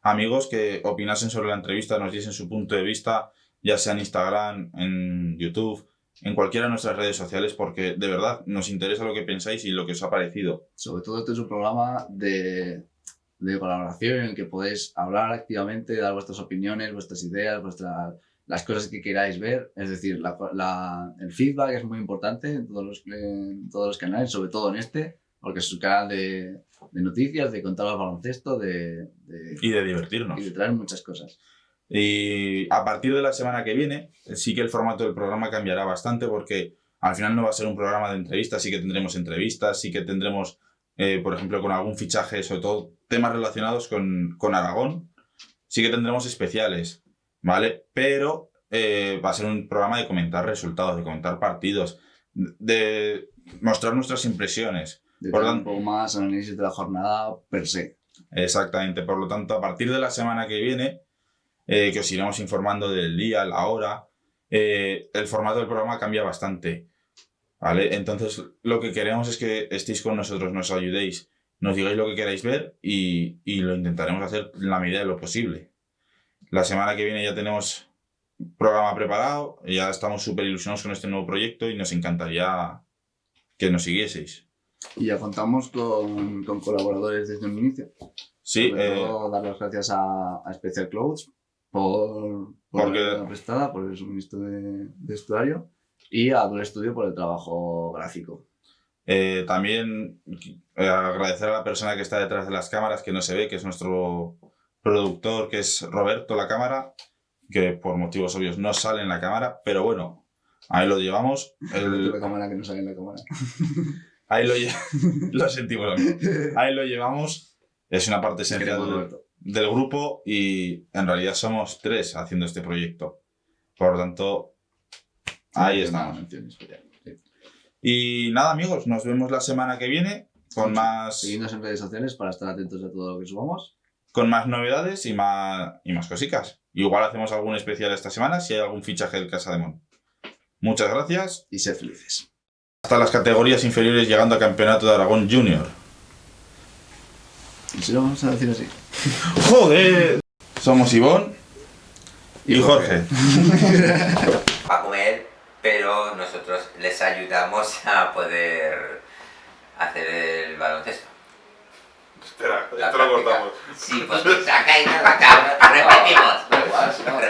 amigos, que opinasen sobre la entrevista, nos diesen su punto de vista, ya sea en Instagram, en YouTube, en cualquiera de nuestras redes sociales porque de verdad nos interesa lo que pensáis y lo que os ha parecido. Sobre todo este es un programa de colaboración en el que podéis hablar activamente, dar vuestras opiniones, vuestras ideas, las cosas que queráis ver. Es decir, el feedback es muy importante en todos los canales, sobre todo en este, porque es un canal de noticias, de contar al baloncesto, Y de divertirnos. y de traer muchas cosas. Y a partir de la semana que viene, sí que el formato del programa cambiará bastante porque al final no va a ser un programa de entrevistas, sí que tendremos entrevistas, sí que tendremos, por ejemplo, con algún fichaje, sobre todo temas relacionados con Aragón, sí que tendremos especiales, ¿vale? Pero va a ser un programa de comentar resultados, de comentar partidos, de mostrar nuestras impresiones. De Por tener un tanto, poco más análisis de la jornada per se. exactamente, por lo tanto, a partir de la semana que viene, que os iremos informando del día, la hora, el formato del programa cambia bastante, ¿vale? Entonces, lo que queremos es que estéis con nosotros, nos ayudéis, nos digáis lo que queráis ver y lo intentaremos hacer en la medida de lo posible. La semana que viene ya tenemos programa preparado, ya estamos súper ilusionados con este nuevo proyecto y nos encantaría que nos siguieseis. Y ya contamos con colaboradores desde un inicio. Sí, Sobre todo dar las gracias a Special Clothes por Porque- la ayuda prestada, por el suministro de vestuario, y a Dual Studio por el trabajo gráfico. también agradecer a la persona que está detrás de las cámaras, que no se ve, que es nuestro productor, que es Roberto la cámara, que por motivos obvios no sale en la cámara, pero bueno, ahí lo llevamos. La cámara que no sale en la cámara. Ahí lo sentimos, amigo. Ahí lo llevamos. Es una parte esencial Queremos, Roberto. del grupo y en realidad somos 3 haciendo este proyecto. Por lo tanto, ahí Una estamos. mención especial. Sí. Y nada, amigos, nos vemos la semana que viene con más Seguidnos en redes sociales para estar atentos a todo lo que subamos. novedades y más cositas. Igual hacemos algún especial esta semana si hay algún fichaje del Casa de Mon. Muchas gracias. Y sed felices. Hasta las categorías inferiores llegando a Campeonato de Aragón Junior. ¿Y si lo vamos a decir así? ¡Joder! Somos Ivón y Jorge. A comer, pero nosotros les ayudamos a poder hacer el baloncesto. Espera, La práctica. Sí, pues se ha caído la cámara. Repetimos. Da igual, si no,